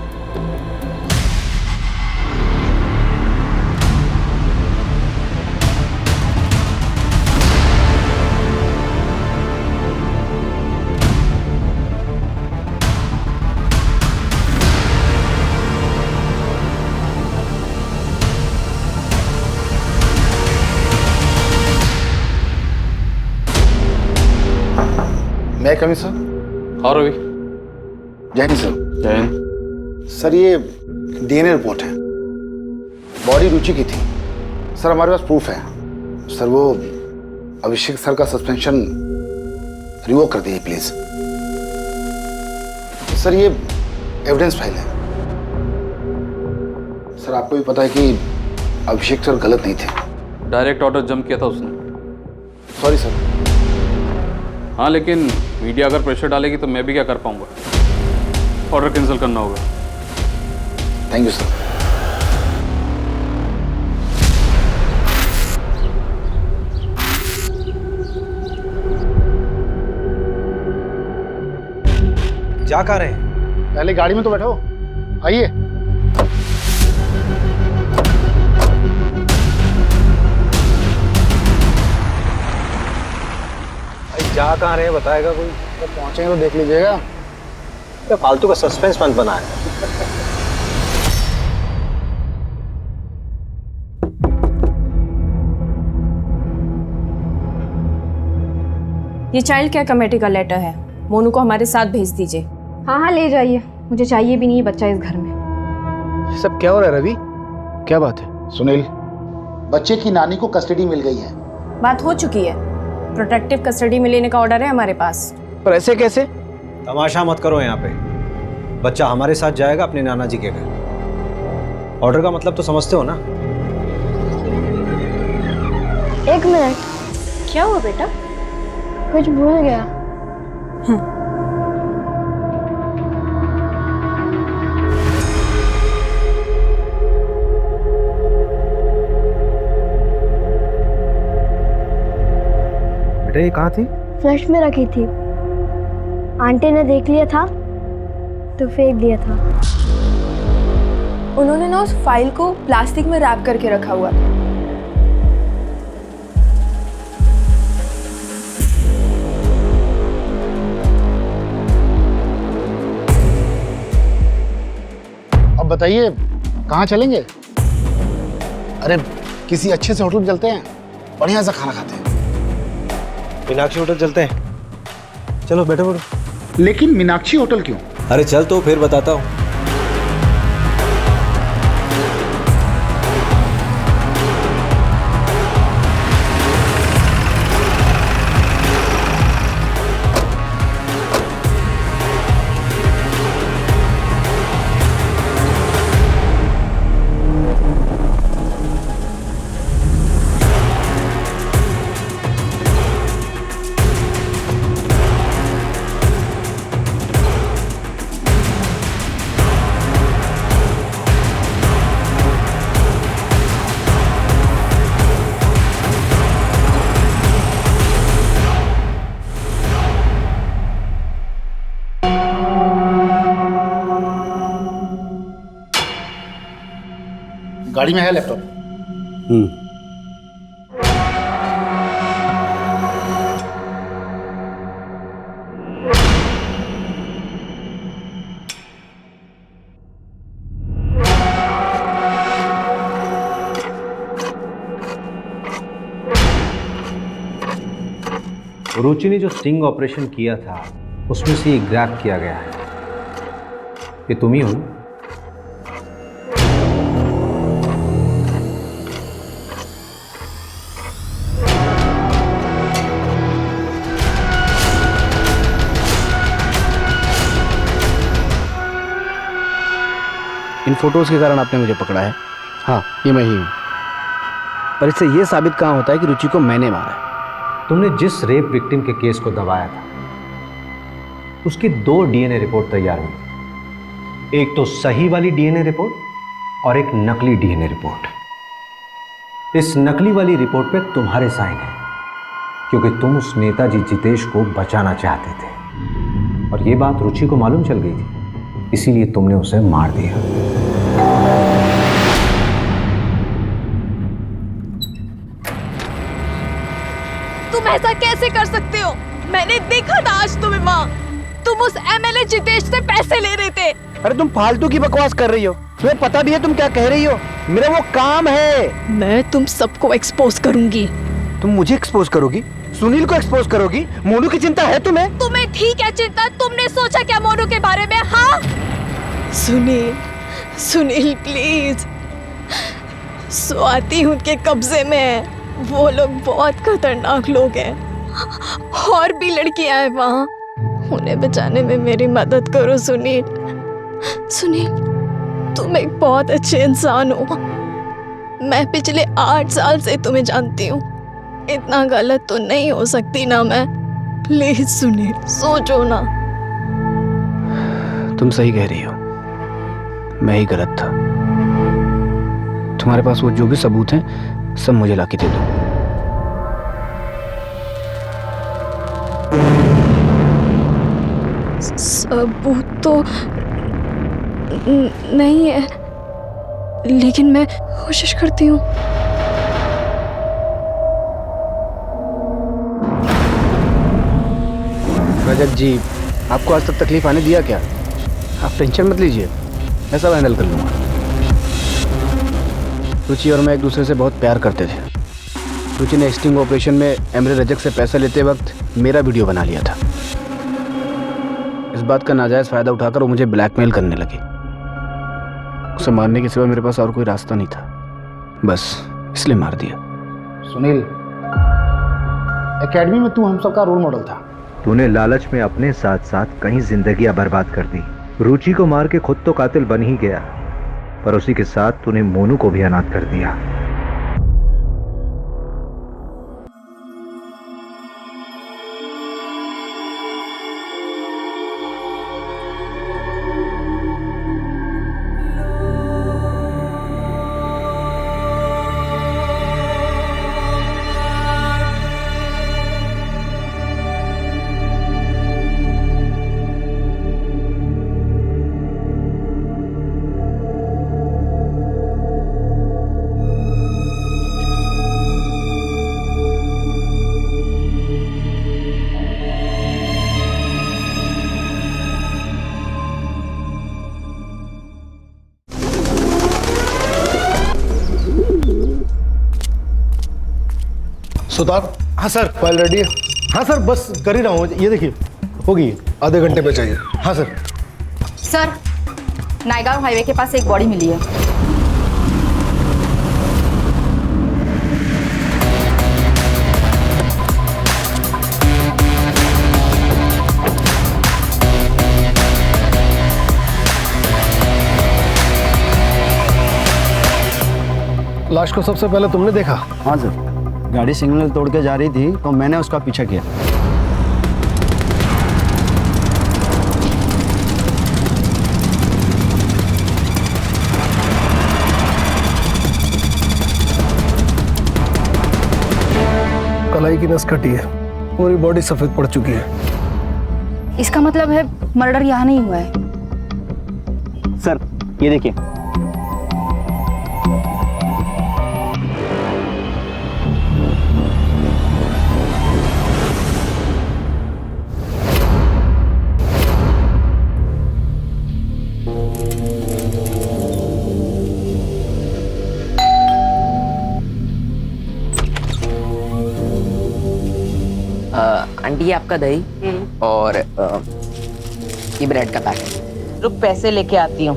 मैं कमी सर। हाँ रवि। जय हिंद सर। जय हिंद। सर, ये डीएनए रिपोर्ट है, बॉडी रुचि की थी। सर, हमारे पास प्रूफ है। सर, वो अभिषेक सर का सस्पेंशन रिवोक कर दीजिए प्लीज। सर, ये एविडेंस फाइल है। सर, आपको भी पता है कि अभिषेक सर गलत नहीं थे। डायरेक्ट ऑर्डर जम किया था उसने। Sorry sir. हाँ, लेकिन मीडिया अगर प्रेशर डालेगी तो मैं भी क्या कर पाऊंगा? ऑर्डर कैंसिल करना होगा। Thank you sir. जा कहाँ रहे हैं? पहले गाड़ी में तो बैठो, आइए। जा कहाँ रहे हैं बताएगा कोई? तो पहुंचेंगे तो देख लीजिएगा। क्या फालतू का सस्पेंस मत बनाए। ये चाइल्ड केयर कमेटी का लेटर है, मोनू को हमारे साथ भेज दीजिए। हाँ हाँ ले जाइए, मुझे चाहिए भी नहीं है बच्चा इस घर में। सब क्या हो रहा है रवि? क्या बात है? सुनील, बच्चे की नानी को कस्टडी मिल गई है। बात हो चुकी है, प्रोटेक्टिव कस्टडी में लेने का ऑर्डर है हमारे पास। पर ऐसे कैसे? तमाशा मत करो यहाँ पे। बच्चा हमारे साथ जाएगा अपने नाना जी के घर। ऑर्डर का मतलब तो समझते हो ना? 1 मिनट। क्या हुआ बेटा? कुछ भूल गया। बेटा, ये कहाँ थी? फ्लश में रखी थी, आंटी ने देख लिया था तो फेंक दिया था। उन्होंने ना उस फाइल को प्लास्टिक में रैप करके रखा हुआ था। अब बताइए कहाँ चलेंगे? अरे किसी अच्छे से होटल में चलते हैं, बढ़िया सा खाना खाते हैं। मीनाक्षी होटल चलते हैं। चलो बैठो बैठो। लेकिन मीनाक्षी होटल क्यों? अरे चल तो फिर बताता हूँ। गाड़ी में है लैपटॉप। रुचि ने जो स्टिंग ऑपरेशन किया था उसमें से ये ग्रैब किया गया है। ये तुम ही हो? इन फोटोज़ के कारण आपने मुझे पकड़ा है। हाँ, ये मैं ही हूँ। पर इससे ये साबित कहाँ होता है कि रुचि को मैंने मारा है। तुमने जिस रेप विक्टिम के केस को दबाया था उसकी 2 डीएनए रिपोर्ट तैयार हुई। एक तो सही वाली डीएनए रिपोर्ट और एक नकली डीएनए रिपोर्ट। इस नकली वाली रिपोर्ट पे तुम्हारे साइन है क्योंकि तुम उस नेताजी जितेश को बचाना चाहते थे और ये बात रुचि को मालूम चल गई थी, इसीलिए तुमने उसे मार दिया। तुम ऐसा कैसे कर सकते हो? मैंने देखा था आज तुम्हें माँ, तुम उस एमएलए जितेश से पैसे ले रहे थे। अरे तुम फालतू की बकवास कर रही हो। तुम्हें पता भी है तुम क्या कह रही हो? मेरा वो काम है। मैं तुम सबको एक्सपोज करूंगी। तुम मुझे एक्सपोज करोगी? सुनील को एक्सपोज करोगी? मोनू की चिंता है तुम्हें? तुम्हें ठीक है चिंता? तुमने सोचा क्या मोनू के बारे में? हाँ सुनील, सुनील प्लीज, स्वाति उनके कब्जे में है। वो लोग बहुत खतरनाक लोग हैं। और भी लड़कियां हैं वहाँ, उन्हें बचाने में मेरी मदद करो सुनील। सुनील, तुम एक बहुत अच्छे इंसान हो। मैं पिछले 8 साल से तुम्हें जानती हूँ। इतना गलत तो नहीं हो सकती ना मैं। प्लीज सुनील, सोचो ना। तुम सही कह रही हो, मैं ही गलत था। तुम्हारे पास वो जो भी सबूत हैं सब मुझे लाके दे दो। सबूत तो नहीं है, लेकिन मैं कोशिश करती हूँ। रजत जी, आपको आज तक तकलीफ आने दिया क्या? आप टेंशन मत लीजिए, मैं सब हैंडल कर लूँगा। रुचि और मैं एक दूसरे से बहुत प्यार करते थे। रुचि ने स्टिंग ऑपरेशन में एमरे रजक से पैसा लेते वक्त मेरा वीडियो बना लिया था। इस बात का नाजायज़ फ़ायदा उठाकर वो मुझे ब्लैकमेल करने लगी। उसे मारने के सिवा मेरे पास और कोई रास्ता नहीं था, बस इसलिए मार दिया। सुनील, एकेडमी में तू हम सबका रोल मॉडल था। तूने लालच में अपने साथ साथ कई जिंदगियां बर्बाद कर दी। रुचि को मार के खुद तो कातिल बन ही गया, पर उसी के साथ तूने मोनू को भी अनाथ कर दिया। सुतार। हाँ सर, फाइल रेडी है। हाँ सर, बस कर ही रहा हूँ। ये देखिए होगी, आधे घंटे में चाहिए। हाँ सर। सर, नायगांव हाईवे के पास एक बॉडी मिली है। लाश को सबसे पहले तुमने देखा? हाँ सर, गाड़ी सिग्नल तोड़ के जा रही थी तो मैंने उसका पीछा किया। कलाई की नस कटी है, पूरी बॉडी सफेद पड़ चुकी है। इसका मतलब है मर्डर यहाँ नहीं हुआ है। सर ये देखिए, आंटी ये आपका दही और ये ब्रेड का पैकेट। रुक पैसे लेके आती हूँ।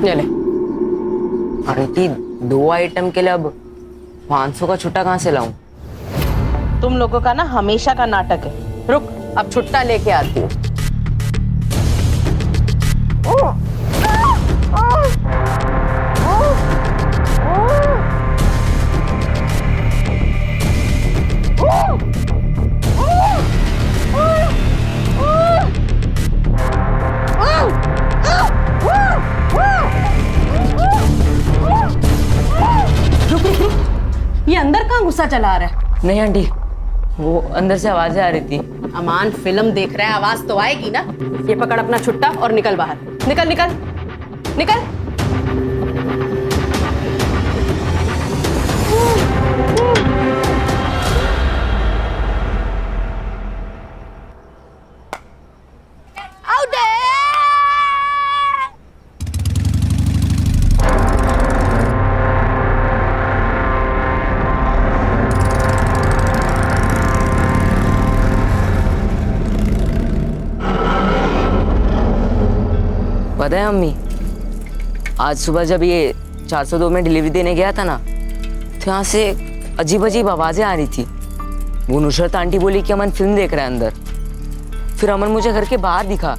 ले ले। आंटी 2 आइटम के लिए अब 500 का छुट्टा कहाँ से लाऊं? तुम लोगों का ना हमेशा का नाटक है। रुक अब छुट्टा लेके आती हूँ। ये अंदर कहाँ गुस्सा चला रहा है? नहीं आंटी, वो अंदर से आवाजें आ रही थी। अमान फिल्म देख रहा है, आवाज तो आएगी ना। ये पकड़ अपना छुट्टा और निकल बाहर। निकल निकल निकल। पता है अम्मी, आज सुबह जब ये 402 में डिलीवरी देने गया था ना, तो यहाँ से अजीब अजीब आवाजें आ रही थी। वो नुसरत आंटी बोली कि अमन फिल्म देख रहा है अंदर। फिर अमन मुझे घर के बाहर दिखा।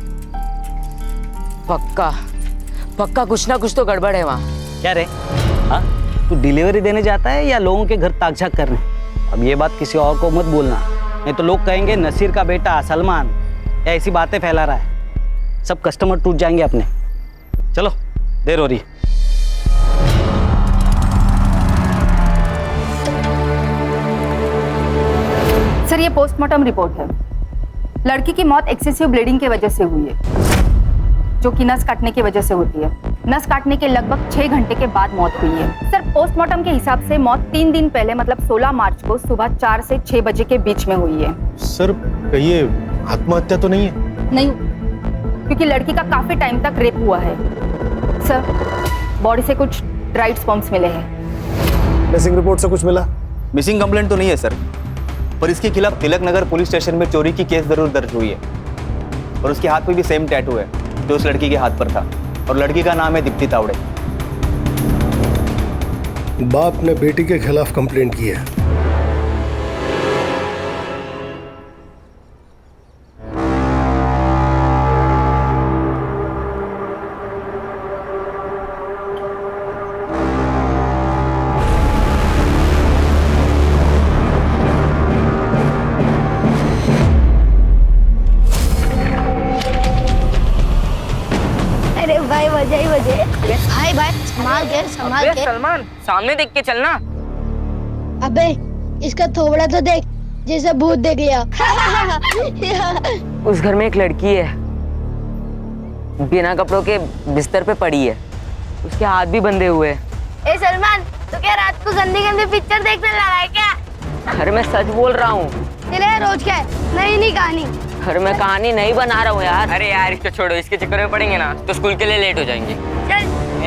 पक्का पक्का कुछ ना कुछ तो गड़बड़ है वहाँ। क्या रे, हाँ तू डिलीवरी देने जाता है या लोगों के घर ताक झाक करने? अब ये बात किसी और को मत बोलना, नहीं तो लोग कहेंगे नसीर का बेटा सलमान या ऐसी बातें फैला रहा है। सब कस्टमर टूट जाएंगे अपने। चलो देर हो रही। सर ये पोस्टमार्टम रिपोर्ट है। लड़की की मौत एक्सेसिव ब्लीडिंग की वजह से हुई है, जो कि नस काटने की वजह से होती है। नस काटने के लगभग 6 घंटे के बाद मौत हुई है। सर पोस्टमार्टम के हिसाब से मौत 3 दिन पहले मतलब 16 मार्च को सुबह 4 से 6 बजे के बीच में हुई है। सर कहिए आत्महत्या तो नहीं है? नहीं, क्योंकि लड़की का काफी टाइम तक रेप हुआ है। सर बॉडी से कुछ ड्राइड स्पर्म्स मिले हैं। मिसिंग रिपोर्ट से कुछ मिला? मिसिंग कंप्लेंट तो नहीं है सर, पर इसके खिलाफ तिलक नगर पुलिस स्टेशन में चोरी की केस जरूर दर्ज हुई है। और उसके हाथ में भी सेम टैटू है जो उस लड़की के हाथ पर था, और लड़की का नाम है दीप्ति तावड़े। बाप ने बेटी के खिलाफ कंप्लेंट की है। भाई भाई संभाल के सलमान सामने देख के चलना। अबे इसका थोबड़ा तो देख, जैसे भूत देख लिया। उस घर में एक लड़की है, बिना कपड़ों के बिस्तर पे पड़ी है, उसके हाथ भी बंधे हुए हैं। ए सलमान, तो क्या रात को गंदी गंदी पिक्चर देखने लगा है क्या? अरे मैं सच बोल रहा हूँ। चले रोज क्या नई नई कहानी। अरे मैं कहानी नहीं बना रहा हूँ यार। अरे यार इसको छोड़ो, इसके चक्कर में पड़ेंगे ना तो स्कूल के लिए लेट हो जाएंगे।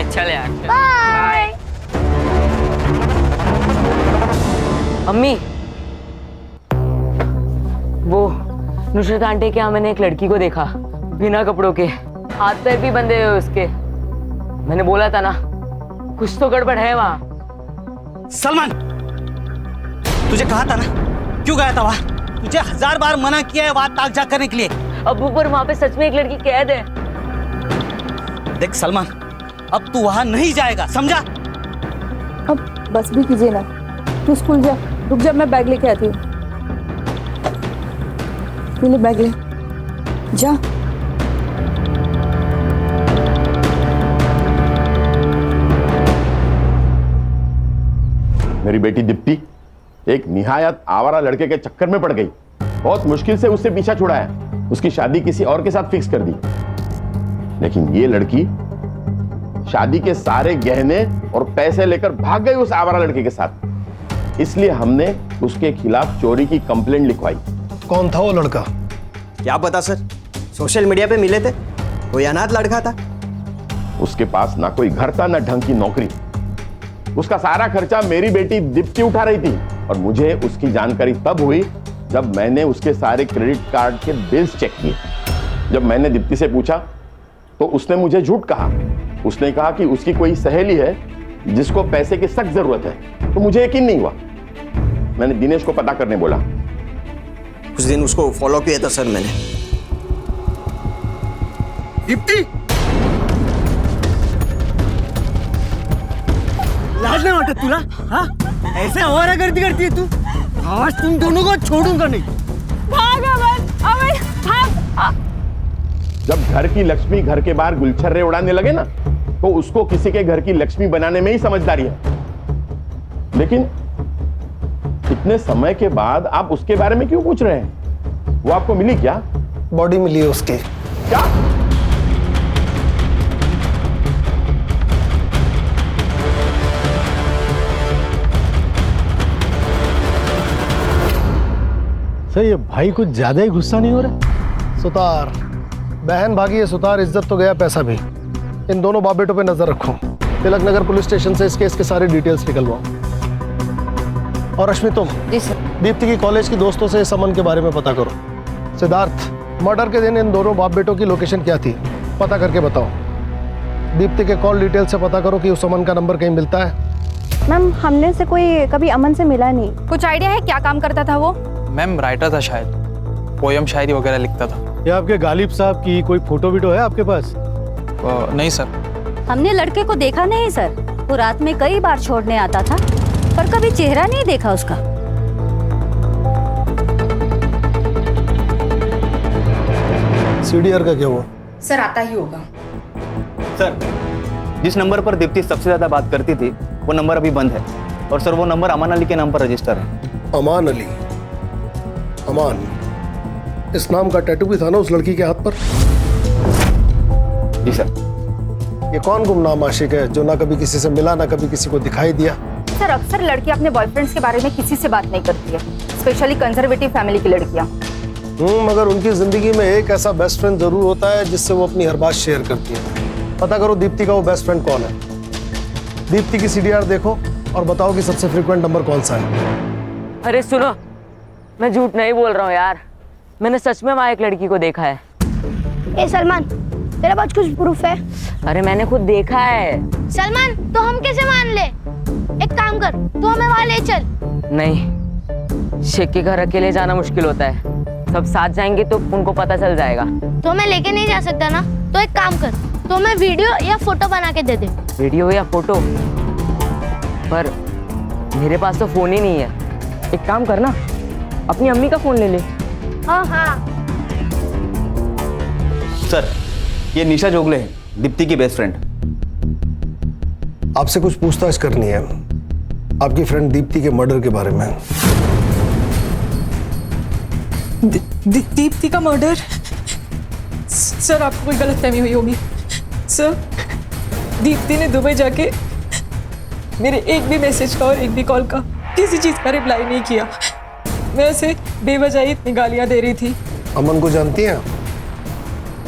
चल यार बाय। अम्मी नुसरत आंटी के यहाँ मैंने एक लड़की को देखा, बिना कपड़ों के, हाथ पैर भी बंधे हुए उसके। मैंने बोला था ना, कुछ तो गड़बड़ है वहाँ। सलमान, तुझे कहा था ना, क्यों गया था वहाँ? तुझे 1000 बार मना किया है वहाँ ताक झाक करने के लिए। अबू पर वहाँ पे सच में एक लड़की कैद है। देख सलमान, अब तू वहाँ नहीं जाएगा, समझा? अब बस भी कीजिए ना, तू स्कूल जा, रुक जा, मैं बैग लेके आती हूँ। ले बैग ले, जा। मेरी बेटी दीप्ति एक निहायत आवारा लड़के के चक्कर में पड़ गई। बहुत मुश्किल से उससे पीछा छुड़ाया, उसकी शादी किसी और के साथ फिक्स कर दी। लेकिन ये लड़की शादी के सारे गहने और पैसे लेकर भाग गई उस आवारा लड़के के साथ। इसलिए हमने उसके खिलाफ चोरी की कंप्लेंट लिखवाई। कौन था वो लड़का? क्या पता सर, सोशल मीडिया पे मिले थे, कोई अनाथ लड़का था। उसके पास ना कोई घर था ना ढंग की नौकरी। उसका सारा खर्चा मेरी बेटी दीप्ति उठा रही थी और मुझे उसकी जानकारी तब हुई जब मैंने उसके सारे क्रेडिट कार्ड के बिल्स चेक किए। जब मैंने दीप्ति से पूछा तो उसने मुझे झूठ कहा। उसने कहा कि उसकी कोई सहेली है जिसको पैसे की सख्त जरूरत है। तो मुझे यकीन नहीं हुआ। मैंने दिनेश को पता करने बोला। कुछ दिन उसको फॉलो किया था सर मैंने। दीप्ति, लाज नहीं आता तुला? हाँ, ऐसे आवारा गर्दी करती है तू? आज तुम दोनों को छोड़ूंगा नहीं। भाग अमन, भाग। जब घर की लक्ष्मी घर के बाहर गुलछर्रे उड़ाने लगे ना, तो उसको किसी के घर की लक्ष्मी बनाने में ही समझदारी है। लेकिन इतने समय के बाद आप उसके बारे में क्यों पूछ रहे हैं? वो आपको मिली क्या? बॉडी मिली है उसकी। क्या? सर ये भाई कुछ ज्यादा ही गुस्सा नहीं हो रहा? सुतार, बहन भागी है सुतार, इज्जत तो गया, पैसा भी। इन दोनों बाप बेटों पे नजर रखो। तिलक नगर पुलिस स्टेशन से इस केस के सारे डिटेल्स निकलवाओ। और रश्मि तुम दीप्ति की कॉलेज की दोस्तों से इस अमन के बारे में पता करो। सिद्धार्थ, मर्डर के दिन इन दोनों बाप बेटों की लोकेशन क्या थी, पता करके बताओ। दीप्ति के कॉल डिटेल से पता करो कि उस अमन का नंबर कहीं मिलता है। मैम, हमने से कोई कभी अमन से मिला नहीं। कुछ आइडिया है क्या काम करता था वो? मैम राइटर था, शायद पोयम शायरी वगैरह लिखता था। या आपके गालिब साहब की कोई फोटो वीटो है आपके पास? नहीं सर। हमने लड़के को देखा नहीं सर, वो रात में कई बार छोड़ने आता था पर कभी चेहरा नहीं देखा उसका। सीडीआर का क्या हुआ? सर आता ही होगा। सर, जिस नंबर पर दीप्ति सबसे ज्यादा बात करती थी वो नंबर अभी बंद है। और सर वो नंबर अमान अली के नाम पर रजिस्टर है। अमान अली? अमान, इस नाम का टैटू भी था ना उस लड़की के हाथ पर? जी सर। ये कौन गुमनाम आशिक है जो ना कभी किसी से मिला ना कभी किसी को दिखाई दिया? सर अक्सर लड़की अपने बॉयफ्रेंड्स के बारे में किसी से बात नहीं करती है, स्पेशली कंजर्वेटिव फैमिली की लड़कियां। मगर उनकी जिंदगी में एक ऐसा बेस्ट फ्रेंड जरूर होता है जिससे वो अपनी हर बात शेयर करती है। पता करो दीप्ति का वो बेस्ट फ्रेंड कौन है। दीप्ति की सीडीआर देखो और बताओ कि सबसे फ्रीक्वेंट नंबर कौन सा है। अरे सुनो, मैं झूठ नहीं बोल रहा हूँ यार, मैंने सच में वहाँ एक लड़की को देखा है। ए सलमान, तेरे पास कुछ प्रूफ है? अरे मैंने खुद देखा है। सलमान, तो हम कैसे मान ले? एक काम कर, तू हमें वहाँ ले चल। नहीं, शेख के घर अकेले जाना मुश्किल होता है, सब साथ जाएंगे तो उनको पता चल जाएगा। तो हमें लेके नहीं जा सकता ना? तो एक काम कर, तो हमें वीडियो या फोटो बना के दे दे। वीडियो या फोटो? पर मेरे पास तो फोन ही नहीं है। एक काम करना, अपनी अम्मी का फोन ले ले। हाँ हाँ। सर, ये निशा जोगले है, दीप्ति की बेस्ट फ्रेंड। आपसे कुछ पूछताछ करनी है आपकी फ्रेंड दीप्ति के मर्डर के बारे में। दीप्ति का मर्डर? सर आपको कोई गलतफहमी हुई होगी। सर, दीप्ति ने दुबई जाके मेरे एक भी मैसेज का और एक भी कॉल का किसी चीज का रिप्लाई नहीं किया। मैं उसे बेवजह ही इतनी गालियां दे रही थी। अमन को जानती हैं?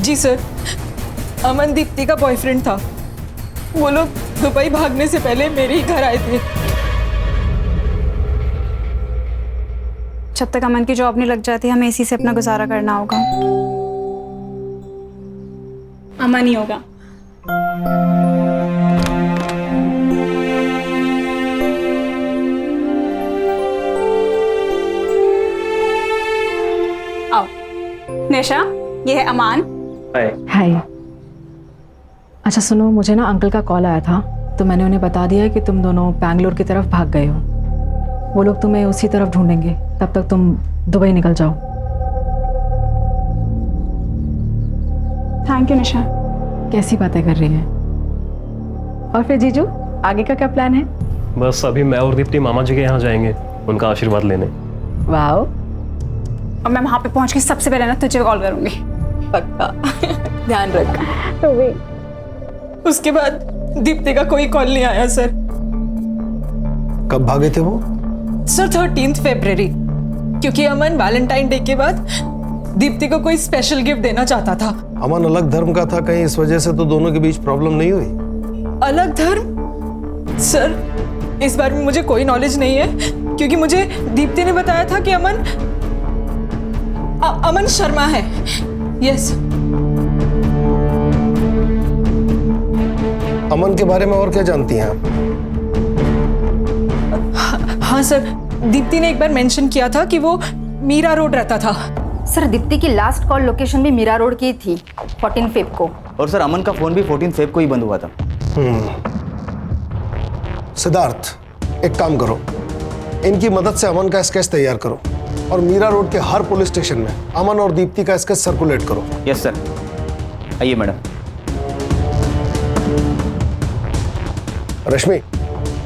जी सर, अमन दीप्ति का बॉयफ्रेंड था। वो लोग दुबई भागने से पहले मेरे ही घर आए थे। जब तक अमन की जॉब नहीं लग जाती हमें इसी से अपना गुजारा करना होगा। अमन ही होगा। आओ निशा, ये है अमान। हाय। अच्छा सुनो, मुझे ना अंकल का कॉल आया था तो मैंने उन्हें बता दिया कि तुम दोनों बैंगलोर की तरफ भाग गए हो। वो लोग तुम्हें उसी तरफ ढूंढेंगे, तब तक तुम दुबई निकल जाओ। थैंक यू निशा। कैसी बातें कर रही है। और फिर जीजू, आगे का क्या प्लान है? बस अभी मैं और दीप्ति मामा जी के यहाँ जाएंगे उनका आशीर्वाद लेने। वाह। और मैं वहां पे पहुंच के सबसे पहले ना तुझे कॉल करूंगी। पक्का। ध्यान रख। उसके बाद दीप्ति का कोई कॉल नहीं आया सर। कब भागे थे वो? सर 13 फरवरी, क्योंकि अमन वैलेंटाइन डे के बाद दीप्ति को कोई स्पेशल गिफ्ट देना चाहता था। अमन अलग धर्म का था, कहीं इस वजह से तो दोनों के बीच प्रॉब्लम नहीं हुई? अलग धर्म? सर इस बारे में मुझे कोई नॉलेज नहीं है, क्योंकि मुझे दीप्ति ने बताया था कि अमन शर्मा है। यस। अमन के बारे में और क्या जानती हैं आप? हाँ सर, दीप्ति ने एक बार मेंशन किया था कि वो मीरा रोड रहता था। सर दीप्ति की लास्ट कॉल लोकेशन भी मीरा रोड की थी 14 फेब को। और सर अमन का फोन भी 14 फेब को ही बंद हुआ था। सिद्धार्थ, एक काम करो, इनकी मदद से अमन का स्केच तैयार करो और मीरा रोड के हर पुलिस स्टेशन में अमन और दीप्ति का स्केच सर्कुलेट करो। Yes sir. आइए मैडम। रश्मि,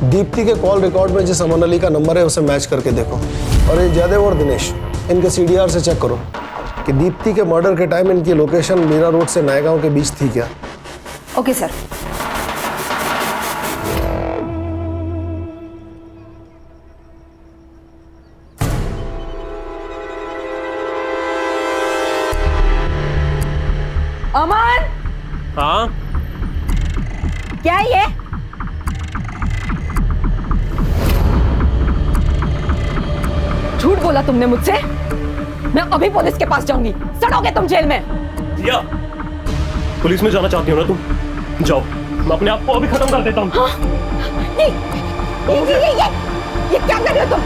दीप्ति के कॉल रिकॉर्ड में जिस अमन अली का नंबर है उसे मैच करके देखो। और ये जयदेव और दिनेश, इनके CDR से चेक करो कि दीप्ति के मर्डर के टाइम इनकी लोकेशन मीरा रोड से नएगांव के बीच थी क्या। Okay sir. अमन। हाँ क्या है ये? झूठ बोला तुमने मुझसे। मैं अभी पुलिस के पास जाऊंगी, सड़ोगे तुम जेल में। या पुलिस में जाना चाहती हो ना तुम? जाओ, मैं अपने आप को अभी खत्म कर देता हूँ। हाँ? ये क्या कर रहे हो तुम?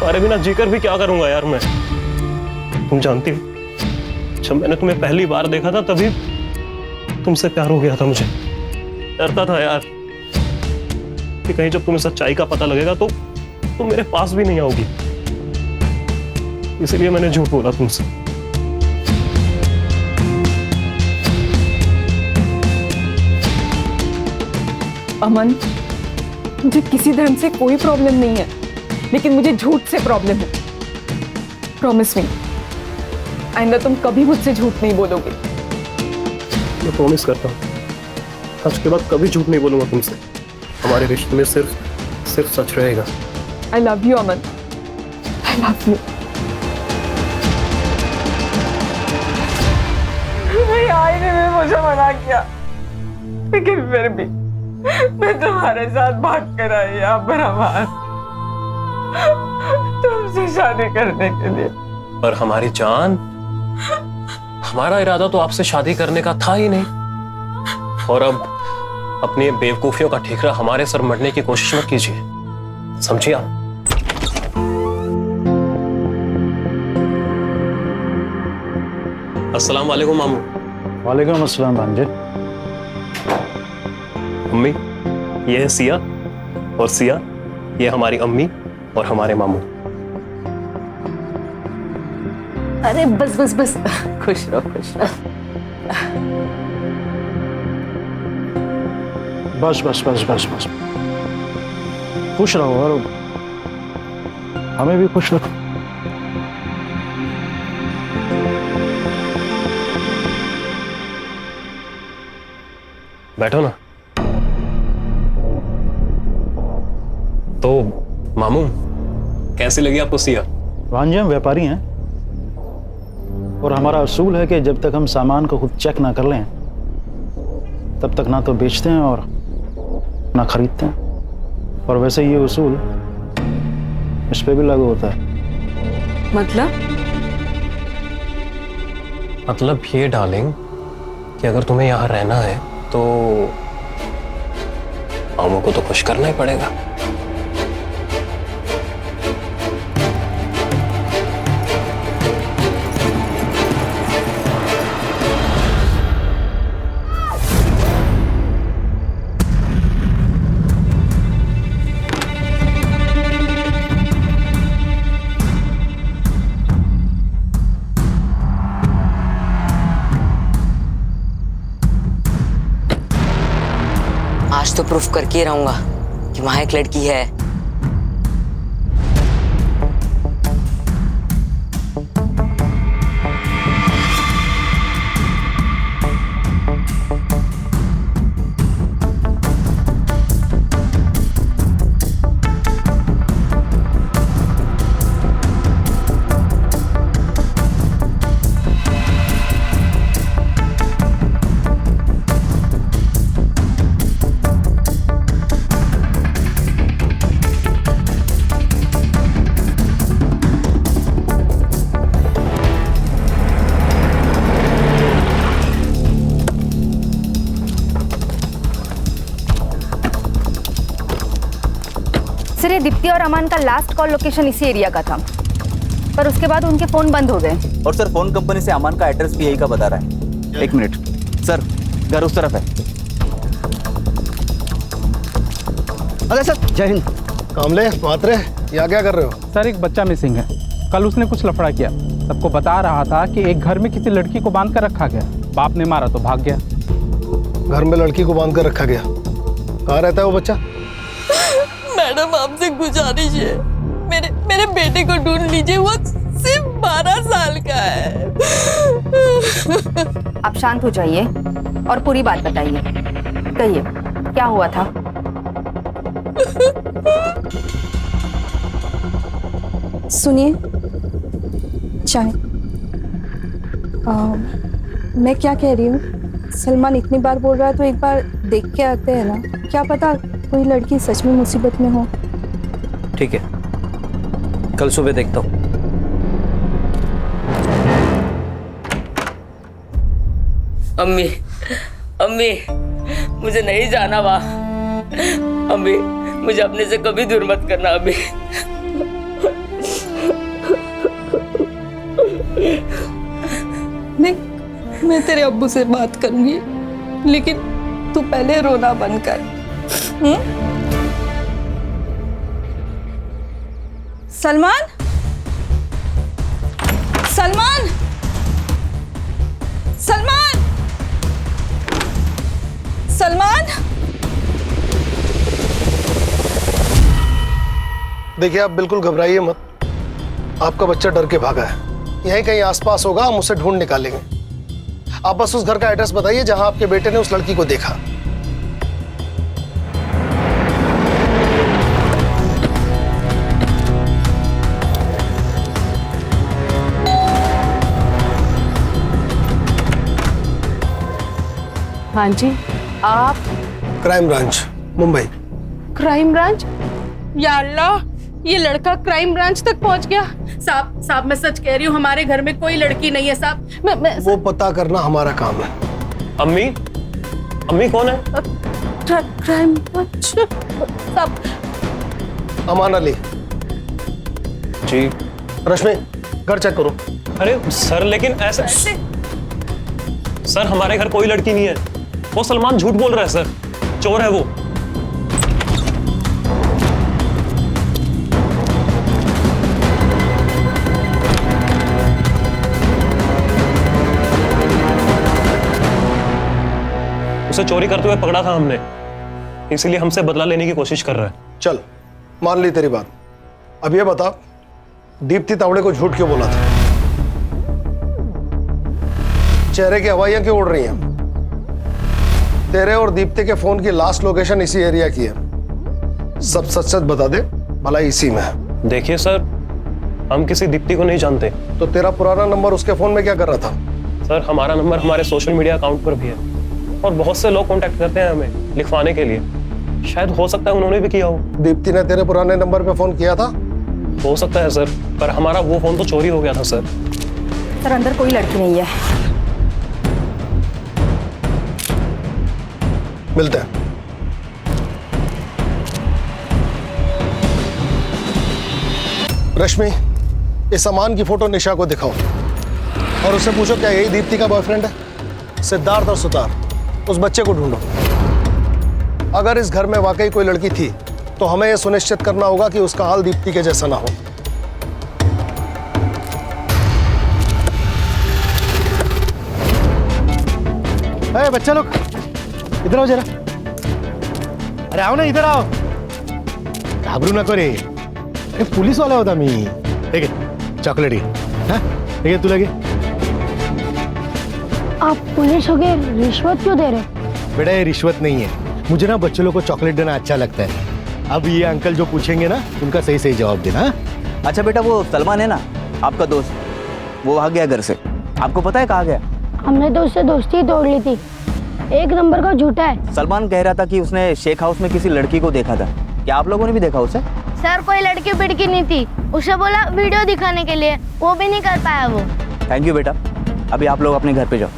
अरे बिना जीकर भी क्या करूंगा यार मैं। तुम जानती हो, जब मैंने तुम्हें पहली बार देखा था तभी तुमसे प्यार हो गया था मुझे। डरता था यार कि कहीं जब तुम्हें सच्चाई का पता लगेगा तो तुम मेरे पास भी नहीं आओगी, इसलिए मैंने झूठ बोला तुमसे। अमन, मुझे किसी धर्म से कोई प्रॉब्लम नहीं है, लेकिन मुझे झूठ से प्रॉब्लम है। प्रॉमिस मी, आइंदा तुम कभी मुझसे झूठ नहीं बोलोगे। मैं प्रॉमिस करता हूँ, आज के बाद कभी झूठ नहीं बोलूंगा तुमसे। हमारे रिश्ते में सिर्फ सच रहेगा। I love you, Aman. I love you। आईने में मुझे मना किया, लेकिन फिर भी मैं तुम्हारे साथ भाग कर आई यहाँ पर अमन, तुमसे शादी करने के लिए। पर हमारी जान, हमारा इरादा तो आपसे शादी करने का था ही नहीं, और अब अपनी बेवकूफियों का ठिकरा हमारे सर मरने की कोशिश मत कीजिए, समझिए आप? अस्सलाम वालेकुम मामू। वालेकुम अस्सलाम भांजे। अम्मी, ये है सिया, और सिया ये हमारी अम्मी और हमारे मामू। अरे बस बस बस, खुश रहो खुश रहो। बस बस बस बस बस, खुश रहो और हमें भी खुश रखो। बैठो ना। तो मामू, कैसी लगी आपको सिया? भांजे, हम व्यापारी हैं और हमारा असूल है कि जब तक हम सामान को खुद चेक ना कर लें तब तक ना तो बेचते हैं और ना खरीदते हैं। और वैसे ये उसूल इस पे भी लागू होता है। मतलब ये डार्लिंग कि अगर तुम्हें यहाँ रहना है तो मामू को तो खुश करना ही पड़ेगा। आज तो प्रूफ करके ही रहूंगा कि वहां एक लड़की है। सर, ये दीप्ति और अमान का लास्ट कॉल लोकेशन इसी एरिया का था, पर उसके बाद उनके फोन बंद हो गए। और सर फोन कंपनी से अमान का एड्रेस भी यही का बता रहा है। 1 मिनट सर, घर उस तरफ है। अरे सर, जय हिंद। कामले मात्रे, यहाँ क्या कर रहे हो? सर एक बच्चा मिसिंग है। कल उसने कुछ लफड़ा किया, सबको बता रहा था कि एक घर में किसी लड़की को बांध कर रखा गया, बाप ने मारा तो भाग गया। घर में लड़की को बांध कर रखा गया? कहाँ रहता है वो बच्चा? मैडम आपसे गुजारिश है, मेरे बेटे को ढूंढ लीजिए, वो सिर्फ 12 साल का है। आप शांत हो जाइए और पूरी बात बताइए। कहिए क्या हुआ था? सुनिए, चाय। मैं क्या कह रही हूँ, सलमान इतनी बार बोल रहा है तो एक बार देख के आते हैं ना, क्या पता कोई लड़की सच में मुसीबत में हो। ठीक है, कल सुबह देखता हूँ। अम्मी, अम्मी, मुझे नहीं जाना वहाँ। अम्मी, मुझे अपने से कभी दूर मत करना अम्मी। मैं तेरे अब्बू से बात करूंगी, लेकिन तू पहले रोना बंद कर। सलमान, सलमान, सलमान, सलमान। देखिए, आप बिल्कुल घबराइए मत। आपका बच्चा डर के भागा है, यहीं कहीं आसपास होगा, हम उसे ढूंढ निकालेंगे। आप बस उस घर का एड्रेस बताइए जहां आपके बेटे ने उस लड़की को देखा। हाँ जी, आप? Crime branch, Mumbai. Crime branch? या अल्लाह, ये लड़का क्राइम ब्रांच तक पहुंच गया। साहब मैं सच कह रही हूँ, हमारे घर में कोई लड़की नहीं है साहब। वो पता करना हमारा काम है। अम्मी, अम्मी कौन है? क्राइम ब्रांच साहब। अमान अली जी। रश्मि, घर चेक करो। अरे सर, लेकिन ऐसे सर, हमारे घर कोई लड़की नहीं है। वो सलमान झूठ बोल रहा है सर, चोर है वो। उसे चोरी करते हुए पकड़ा था हमने, इसलिए हमसे बदला लेने की कोशिश कर रहा है। चल, मान ली तेरी बात। अब ये बता, दीप्ति तावड़े को झूठ क्यों बोला था? चेहरे की हवाइयां क्यों उड़ रही हैं? तेरे और दीप्ति के फोन की लास्ट लोकेशन इसी एरिया की है। सब सच सच बता दे, भला इसी में है। देखिए सर, हम किसी दीप्ति को नहीं जानते। तो तेरा पुराना नंबर उसके फोन में क्या कर रहा था? सर, हमारा नंबर हमारे सोशल मीडिया अकाउंट पर भी है और बहुत से लोग कांटेक्ट करते हैं हमें लिखवाने के लिए। शायद हो सकता है उन्होंने भी किया हो। दीप्ति ने तेरे पुराने नंबर पे फोन किया था? हो सकता है सर, पर हमारा वो फोन तो चोरी हो गया था सर। सर अंदर कोई लड़की नहीं है। मिलते हैं। रश्मि, इस अमान की फोटो निशा को दिखाओ और उससे पूछो क्या यही दीप्ति का बॉयफ्रेंड है? सिद्धार्थ और सुतार, उस बच्चे को ढूंढो। अगर इस घर में वाकई कोई लड़की थी तो हमें यह सुनिश्चित करना होगा कि उसका हाल दीप्ति के जैसा ना हो। अरे बच्चा लोग इधर आओ जरा। अरे आओ ना, इधर आओ, घाबरू नको रे। अरे पुलिस वाला होता मी। ठीक है, चॉकलेट ठीक है, तू लगे। आप पुलिस हो गए, रिश्वत क्यों दे रहे? बेटा ये रिश्वत नहीं है, मुझे ना बच्चों लोग को चॉकलेट देना अच्छा लगता है। अब ये अंकल जो पूछेंगे ना उनका सही सही जवाब देना। अच्छा बेटा, वो सलमान है ना आपका दोस्त, वो भाग गया घर से, आपको पता है कहाँ गया? हमने तो उससे दोस्ती ही तोड़ ली थी, एक नंबर का झूठा है। सलमान कह रहा था कि उसने शेख हाउस में किसी लड़की को देखा था, क्या आप लोगों ने भी देखा उसे? सर कोई लड़की बिड़की नहीं थी, उसे बोला वीडियो दिखाने के लिए, वो भी नहीं कर पाया वो। थैंक यू बेटा, अभी आप लोग अपने घर पे जाओ।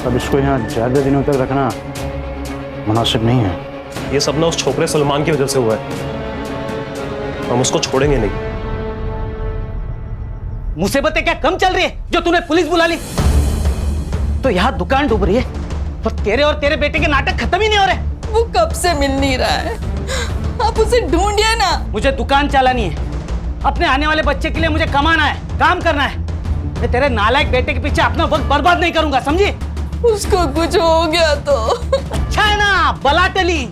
अब इसको यहाँ ज्यादा दिनों तक रखना मुनासिब नहीं है। ये सब ना उस छोकरे सलमान की वजह से हुआ है, हम उसको छोड़ेंगे नहीं। मुसीबतें क्या कम चल रही है जो तूने पुलिस बुला ली? तो यहाँ दुकान डूब रही है और तेरे और तेरे बेटे के नाटक खत्म ही नहीं हो रहे। वो कब से मिल नहीं रहा है, आप उसे ढूंढिए ना। मुझे दुकान चलानी है, अपने आने वाले बच्चे के लिए मुझे कमाना है, काम करना है। मैं तेरे नालायक बेटे के पीछे अपना वक्त बर्बाद नहीं करूंगा, समझी? उसको कुछ हो गया तो अच्छा है ना, बला टली।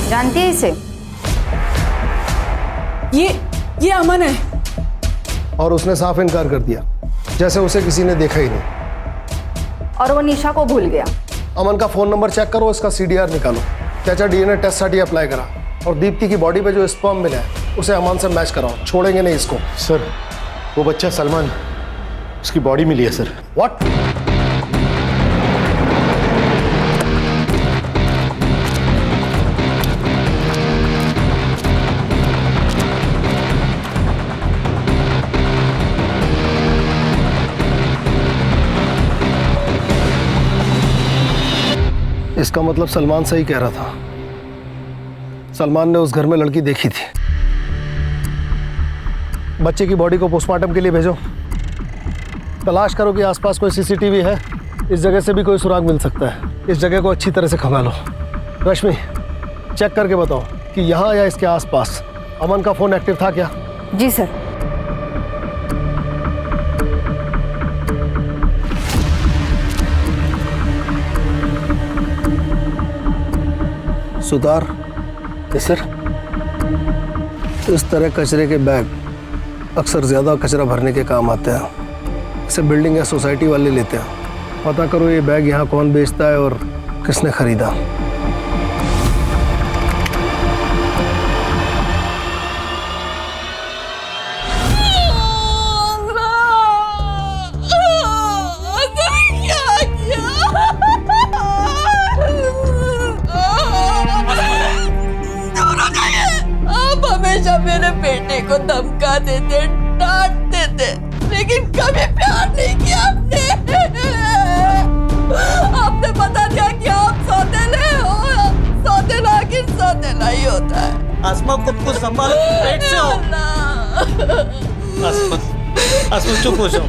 जानती है इसे? ये अमन है। और उसने साफ इनकार कर दिया, जैसे उसे किसी ने देखा ही नहीं। और वो निशा को भूल गया। अमन का फोन नंबर चेक करो, इसका CDR निकालो। चाचा डीएनए टेस्ट साठी अप्लाई करा और दीप्ति की बॉडी पे जो स्पर्म मिला है उसे अमन से मैच कराओ, छोड़ेंगे नहीं इसको। सर वो बच्चा सलमान, उसकी बॉडी मिली है सर। व्हाट? इसका मतलब सलमान सही कह रहा था, सलमान ने उस घर में लड़की देखी थी। बच्चे की बॉडी को पोस्टमार्टम के लिए भेजो, तलाश करो कि आसपास कोई CCTV है, इस जगह से भी कोई सुराग मिल सकता है। इस जगह को अच्छी तरह से खंगालो। रश्मि चेक करके बताओ कि यहाँ या इसके आसपास अमन का फोन एक्टिव था क्या? जी सर। सुतार, सर इस तरह कचरे के बैग अक्सर ज़्यादा कचरा भरने के काम आते हैं। इसे बिल्डिंग या सोसाइटी वाले लेते हैं। पता करो ये बैग यहाँ कौन बेचता है और किसने खरीदा। हमेशा मेरे बेटे को धमका देते, डांटते थे, लेकिन कभी प्यार नहीं किया आपने। आपने बता दिया कि आप सौतेले हो, सौतेला आखिर सौतेला ही होता है। आसमा को संभालो, पेट से हो। आसमा चुप हो जाओ।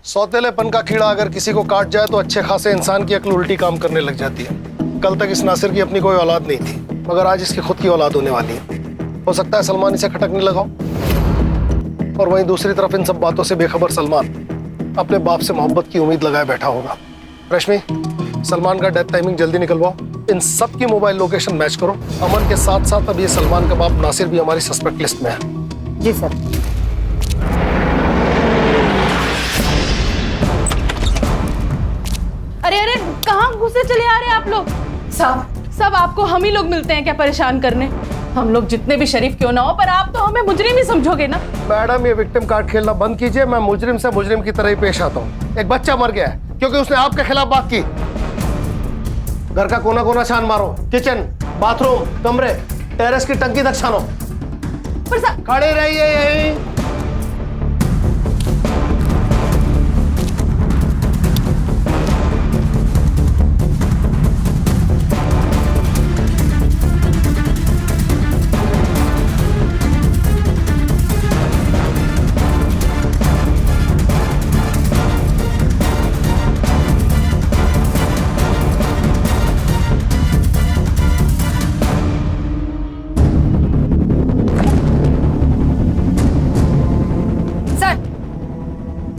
सौतेलेपन का कीड़ा अगर किसी को काट जाए तो अच्छे खासे इंसान की अक्ल उल्टी काम करने लग जाती है। कल तक इस नासिर की अपनी कोई औलाद नहीं थी, मगर आज इसकी खुद की औलाद होने वाली है। हो सकता है सलमान इसे खटकने लगा हो। और वहीं दूसरी तरफ इन सब बातों से बेखबर सलमान अपने बाप से मोहब्बत की उम्मीद लगाए बैठा होगा। रश्मि सलमान का डेथ टाइमिंग जल्दी निकलवाओ, इन सब की मोबाइल लोकेशन मैच करो। अमन के साथ साथ अब ये सलमान का बाप नासिर भी हमारी सस्पेक्ट लिस्ट में है। जी सर। अरे अरे कहाँ घुसे चले आ रहे हैं आप लोग? सब आपको हम ही लोग मिलते हैं क्या परेशान करने? हम लोग जितने भी शरीफ क्यों ना हो, पर आप तो हमें मुजरिम ही समझोगे ना। मैडम, ये विक्टिम कार्ड खेलना बंद कीजिए। मैं मुजरिम से मुजरिम की तरह ही पेश आता हूँ। एक बच्चा मर गया है क्योंकि उसने आपके खिलाफ बात की। घर का कोना कोना छान मारो, किचन, बाथरूम, कमरे, टेरेस की टंकी तक छानो। खड़े रहिए यहीं।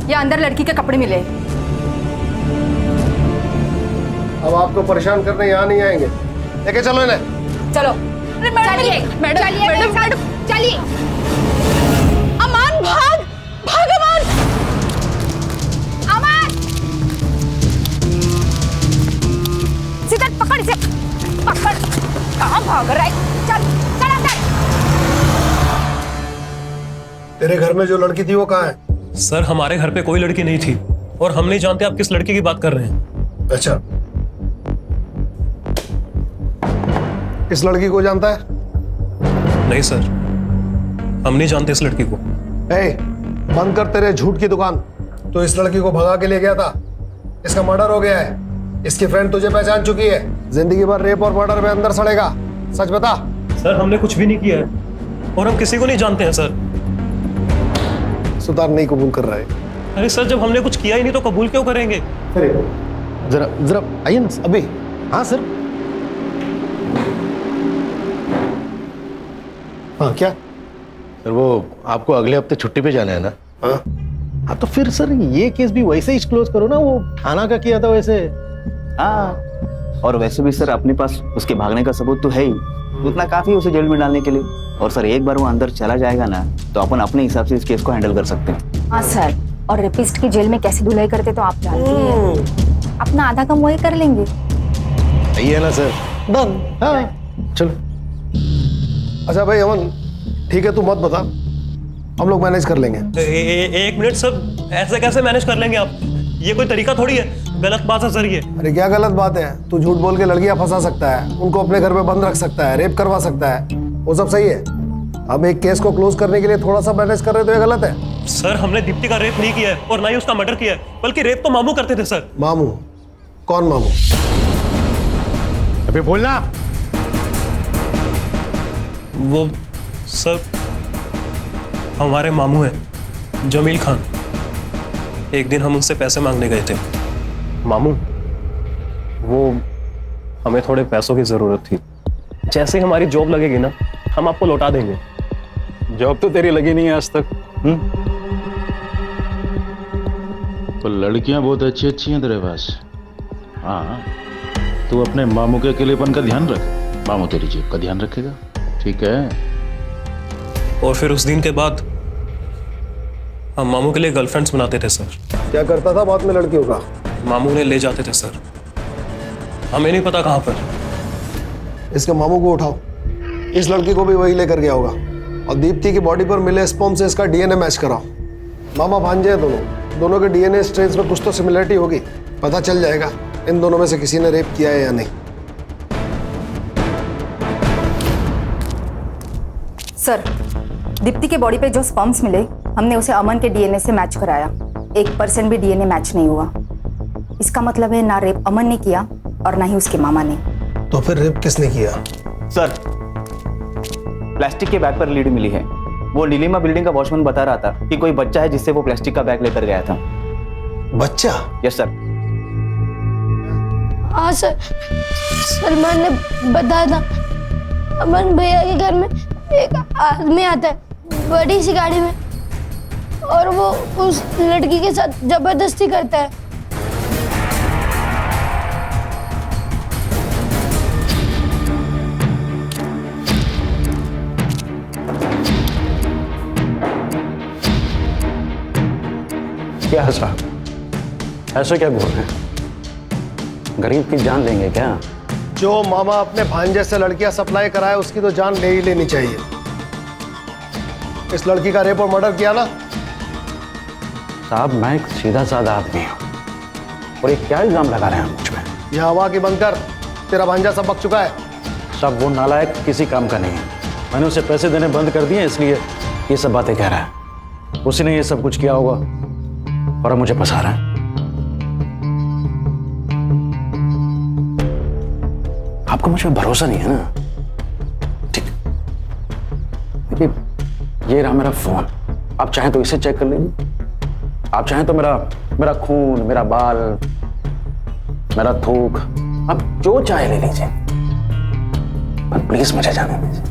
या अंदर लड़की के कपड़े मिले। अब आपको परेशान करने यहाँ नहीं आएंगे। लेके चलो इन्हें। चलो चलिए मैडम चलिए। अमान भाग भाग अमान। अमान सीधा पकड़ इसे, पकड़। कहाँ भाग रहा है? चल चल अंदर। तेरे घर में जो लड़की थी वो कहाँ है? सर हमारे घर पे कोई लड़की नहीं थी और हम नहीं जानते आप किस लड़की की बात कर रहे हैं। अच्छा, इस लड़की को जानता है? नहीं सर, हम नहीं जानते इस लड़की को। बंद कर तेरे झूठ की दुकान। तो इस लड़की को भगा के ले गया था, इसका मर्डर हो गया है। इसकी फ्रेंड तुझे पहचान चुकी है। जिंदगी भर रेप और मर्डर में अंदर सड़ेगा। सच बता। सर हमने कुछ भी नहीं किया है और हम किसी को नहीं जानते हैं सर। सुतार नहीं कबूल कर रहा है। अरे सर, जब हमने कुछ किया ही नहीं तो कबूल क्यों करेंगे? जरा जरा आइए ना अभी। हाँ सर। हाँ क्या सर, वो आपको अगले हफ्ते छुट्टी पे जाना है ना? हाँ तो फिर सर ये केस भी वैसे ही क्लोज करो ना। वो थाना का किया था वैसे। हाँ, और वैसे भी सर अपने पास उसके भागने का सबूत तो है ही, उतना काफी है उसे जेल में डालने के लिए। और सर एक बार वो अंदर चला जाएगा ना तो अपन अपने हिसाब से इस केस को हैंडल कर सकते हैं। हाँ सर, और रेपिस्ट की जेल में कैसी धुलाई करते तो आप जानते हैं। अपना आधा काम वही कर लेंगे। सही है ना सर? डन। हाँ चलो। अच्छा भाई अमन, ठीक है तू मत बता, हम लोग मैनेज कर लेंगे। एक मिनट सर, ऐसे कैसे मैनेज कर लेंगे आप? ये कोई तरीका थोड़ी है, गलत बात है सर ये। अरे क्या गलत बात है? तू झूठ बोल के लड़कियां फंसा सकता है, उनको अपने घर में बंद रख सकता है, रेप करवा सकता है, वो सब सही है। हम एक केस को क्लोज करने के लिए थोड़ा सा मैनेज कर रहे तो ये गलत है? सर हमने दीप्ति का रेप नहीं किया है और ना ही उसका मर्डर किया है, बल्कि रेप तो मामू करते थे सर। मामू? कौन मामू? अबे बोलना। वो सर हमारे मामू हैं, जमील खान। एक दिन हम उनसे पैसे मांगने गए थे। मामू, वो हमें थोड़े पैसों की जरूरत थी। जैसे ही हमारी जॉब लगेगी ना, हम आपको लौटा देंगे। जॉब तो तेरी लगी नहीं है आज तक। तो लड़कियां बहुत अच्छी अच्छी हैं तेरे पास। हाँ, तू अपने मामू के अकेलेपन का ध्यान रख, मामू तेरी जेब का ध्यान रखेगा। ठीक है? और फिर उस दिन के बाद हम मामू के लिए गर्लफ्रेंड्स बनाते थे सर। क्या करता था बाद में लड़कियों का? मामू ने ले जाते थे सर, हमें नहीं पता कहाँ पर। इसके मामू को उठाओ, इस लड़की को भी वही लेकर गया होगा और दीप्ति की बॉडी पर मिले स्पर्म से इसका डीएनए मैच कराओ। मामा भांजे हैं दोनों के डीएनए स्ट्रेन्स में कुछ तो सिमिलरिटी होगी। पता चल जाएगा इन दोनों में से किसी ने रेप किया है या नहीं। सर, दीप्ति के बॉडी पे जो स्पर्म्स मिले, हमने उसे अमन के डीएनए से मैच कराया। 1% भी डीएनए मैच नहीं हुआ। इसका मतलब है ना रेप अमन ने किया और ना ही उसके मामा ने। तो फिर रेप किसने किया? सर, प्लास्टिक के बैग पर लीड मिली है। वो नीलिमा बिल्डिंग का वॉचमैन बता रहा था कि कोई बच्चा है जिससे वो प्लास्टिक का बैग लेकर गया था। बच्चा? Yes sir. हाँ सर, सलमान ने बताया था। अमन भैया के घर में एक आदमी आता है बड़ी सी गाड़ी में और वो उस लड़की के साथ जबरदस्ती करता है। क्या साहब, ऐसे क्या बोल रहे हैं? गरीब की जान लेंगे क्या? जो मामा अपने भांजे से लड़कियां सप्लाई कराए उसकी तो जान ले ही लेनी चाहिए। इस लड़की का रेप और मर्डर किया ना? साहब मैं एक सीधा साधा आदमी हूँ और ये क्या इल्जाम लगा रहे हैं मुझ पे? ये हवा की बंद कर, तेरा भांजा सब बक चुका है। सब वो नालायक किसी काम का नहीं है। मैंने उसे पैसे देने बंद कर दिए इसलिए ये सब बातें कह रहा है। उसी ने ये सब कुछ किया होगा और अब मुझे फंसा रहा है। आपको मुझ पर भरोसा नहीं है ना? ठीक, देखिए ये रहा मेरा फोन, आप चाहें तो इसे चेक कर लीजिए। आप चाहें तो मेरा खून, मेरा बाल, मेरा थूक, आप जो चाहे ले लीजिए, पर प्लीज मुझे जाने दीजिए।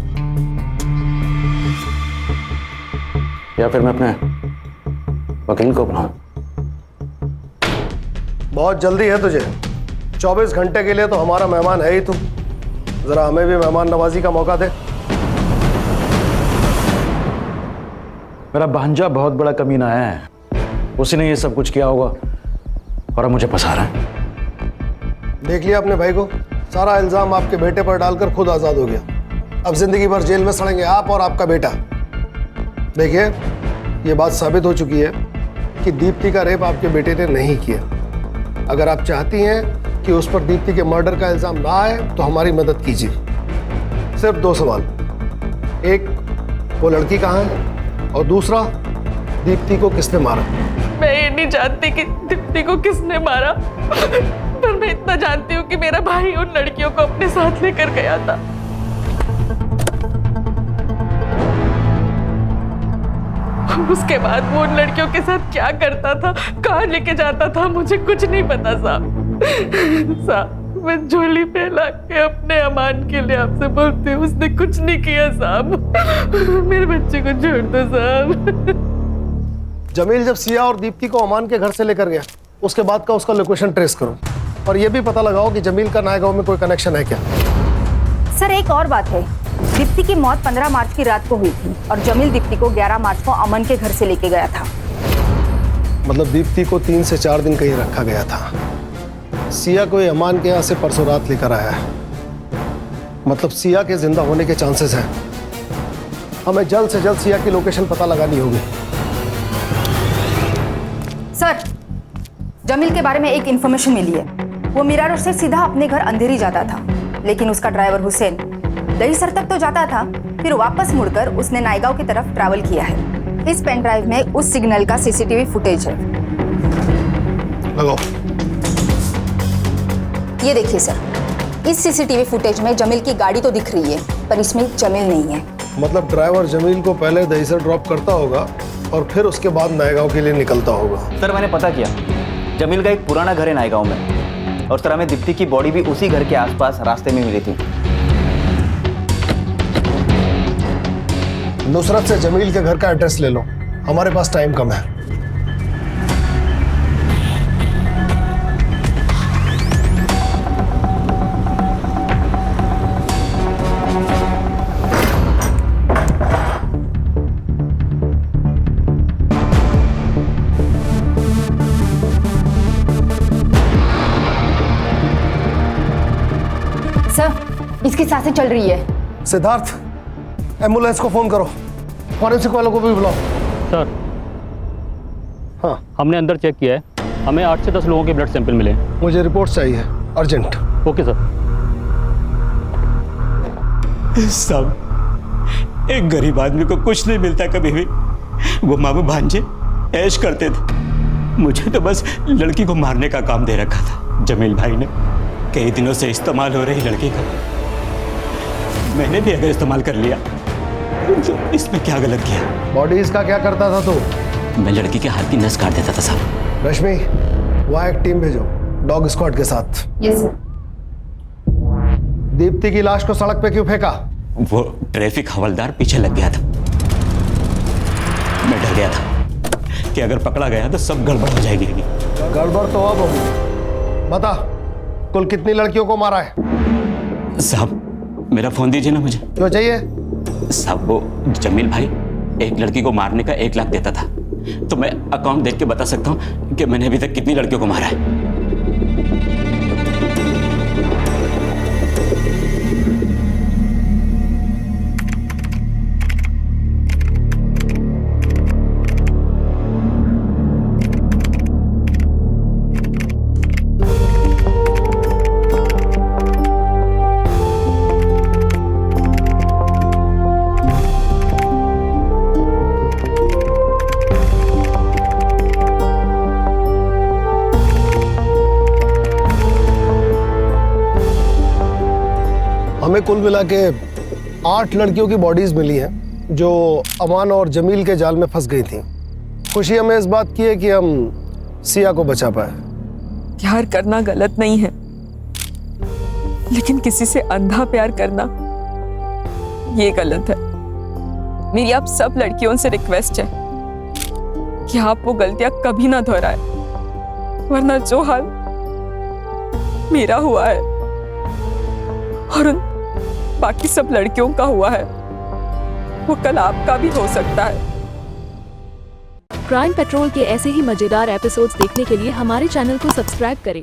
या फिर मैं अपने वकील को बुलाऊं? बहुत जल्दी है तुझे, 24 घंटे के लिए तो हमारा मेहमान है ही तू। जरा हमें भी मेहमान नवाजी का मौका दे। मेरा भांजा बहुत बड़ा कमीना है, उसी ने ये सब कुछ किया होगा और अब मुझे फंसा रहा है। देख लिया अपने भाई को, सारा इल्जाम आपके बेटे पर डालकर खुद आजाद हो गया। अब जिंदगी भर जेल में सड़ेंगे आप और आपका बेटा। देखिए ये बात साबित हो चुकी है कि दीप्ति का रेप आपके बेटे ने नहीं किया। अगर आप चाहती हैं कि उस पर दीप्ति के मर्डर का इल्जाम ना आए तो हमारी मदद कीजिए। सिर्फ 2 सवाल, एक वो लड़की कहाँ है और दूसरा दीप्ति को किसने मारा? मैं ये नहीं जानती कि दीप्ति को किसने मारा, पर मैं इतना जानती हूँ कि मेरा भाई उन लड़कियों को अपने साथ लेकर गया था। उसके बाद वो उन लड़कियों के साथ क्या करता था, कहाँ लेके जाता था, मुझे कुछ नहीं पता साहब। मैं झोली फैला के अपने अमान के लिए आपसे बोलती हूँ, उसने कुछ नहीं किया साहब। मेरे बच्चे को छोड़ दो साहब। जमील जब सिया और दीप्ति को अमान के घर से लेकर गया, उसके बाद का उसका लोकेशन ट्रेस करो और ये भी पता लगाओ कि जमील का नायगांव में कोई कनेक्शन है क्या। सर एक और बात है, दीप्ति की मौत 15 मार्च की रात को हुई थी और जमील दीप्ति को 11 मार्च को अमन के घर से लेके गया था। मतलब दीप्ति को 3 से 4 दिन कहीं रखा गया था। सिया को अमान के यहाँ से परसों रात लेकर आया है। मतलब सिया के जिंदा होने के चांसेस हैं। हमें जल्द से जल्द सिया की लोकेशन पता लगानी होगी। सर जमील के बारे में एक इंफॉर्मेशन मिली है। वो मीरा रोड से सीधा अपने घर अंधेरी जाता था, लेकिन उसका ड्राइवर हुसैन दहीसर तक तो जाता था, फिर वापस मुड़कर उसने नायगांव की तरफ ट्रैवल किया है। इस पेन ड्राइव में उस सिग्नल का सीसीटीवी फुटेज है। लगाओ। ये देखिए सर, इस सीसीटीवी फुटेज में जमील की गाड़ी तो दिख रही है, पर इसमें जमील नहीं है। मतलब ड्राइवर जमील को पहले दहीसर ड्रॉप करता होगा और फिर उसके बाद नायगांव के लिए निकलता होगा। सर मैंने पता किया, जमील का एक पुराना घर है नायगांव में और सर हमें दीप्ति की बॉडी भी उसी घर के आसपास रास्ते में मिली थी। नुसरत से जमील के घर का एड्रेस ले लो, हमारे पास टाइम कम है। सर इसकी सांसें चल रही है। सिद्धार्थ एम्बुलेंस को फोन करो, फॉरेंसिक वालों को भी बुलाओ। सर हाँ हमने अंदर चेक किया है, हमें 8 से 10 लोगों के ब्लड सैंपल मिले। मुझे रिपोर्ट चाहिए अर्जेंट। Okay sir. साहब एक गरीब आदमी को कुछ नहीं मिलता कभी भी। वो मामू भांजे ऐश करते थे, मुझे तो बस लड़की को मारने का काम दे रखा था जमील भाई ने। कई दिनों से इस्तेमाल हो रही लड़की का मैंने भी अगर इस्तेमाल कर लिया तो इसमें क्या गलत किया? बॉडीज का क्या करता था तू? मैं लड़की के हाथ की नस काट देता था साहब। रश्मि वहाँ एक टीम भेजो डॉग स्क्वाड के साथ। Yes sir. दीप्ति की लाश को सड़क पे क्यों फेंका? वो ट्रैफिक हवलदार पीछे लग गया था। मैं डर गया था कि अगर पकड़ा गया तो सब गड़बड़ हो जाएगी। गड़बड़ तो अब होगी। बता कुल कितनी लड़कियों को मारा है? साहब मेरा फोन दीजिए ना मुझे। क्यों चाहिए? साहब वो जमील भाई एक लड़की को मारने का 1 लाख देता था, तो मैं अकाउंट देख के बता सकता हूँ कि मैंने अभी तक कितनी लड़कियों को मारा है। हमें कुल मिला के 8 लड़कियों की बॉडीज मिली हैं जो अमान और जमील के जाल में फंस गई थी। खुशी हमें इस बात की है कि हम सिया को बचा पाए। प्यार करना गलत नहीं है, लेकिन किसी से अंधा प्यार करना ये गलत है। मेरी आप सब लड़कियों से रिक्वेस्ट है कि आप वो गलतियां कभी ना दोहराए, वरना जो हाल मेरा हुआ है और उन बाकी सब लड़कियों का हुआ है वो कल आपका भी हो सकता है। क्राइम पेट्रोल के ऐसे ही मजेदार एपिसोड्स देखने के लिए हमारे चैनल को सब्सक्राइब करें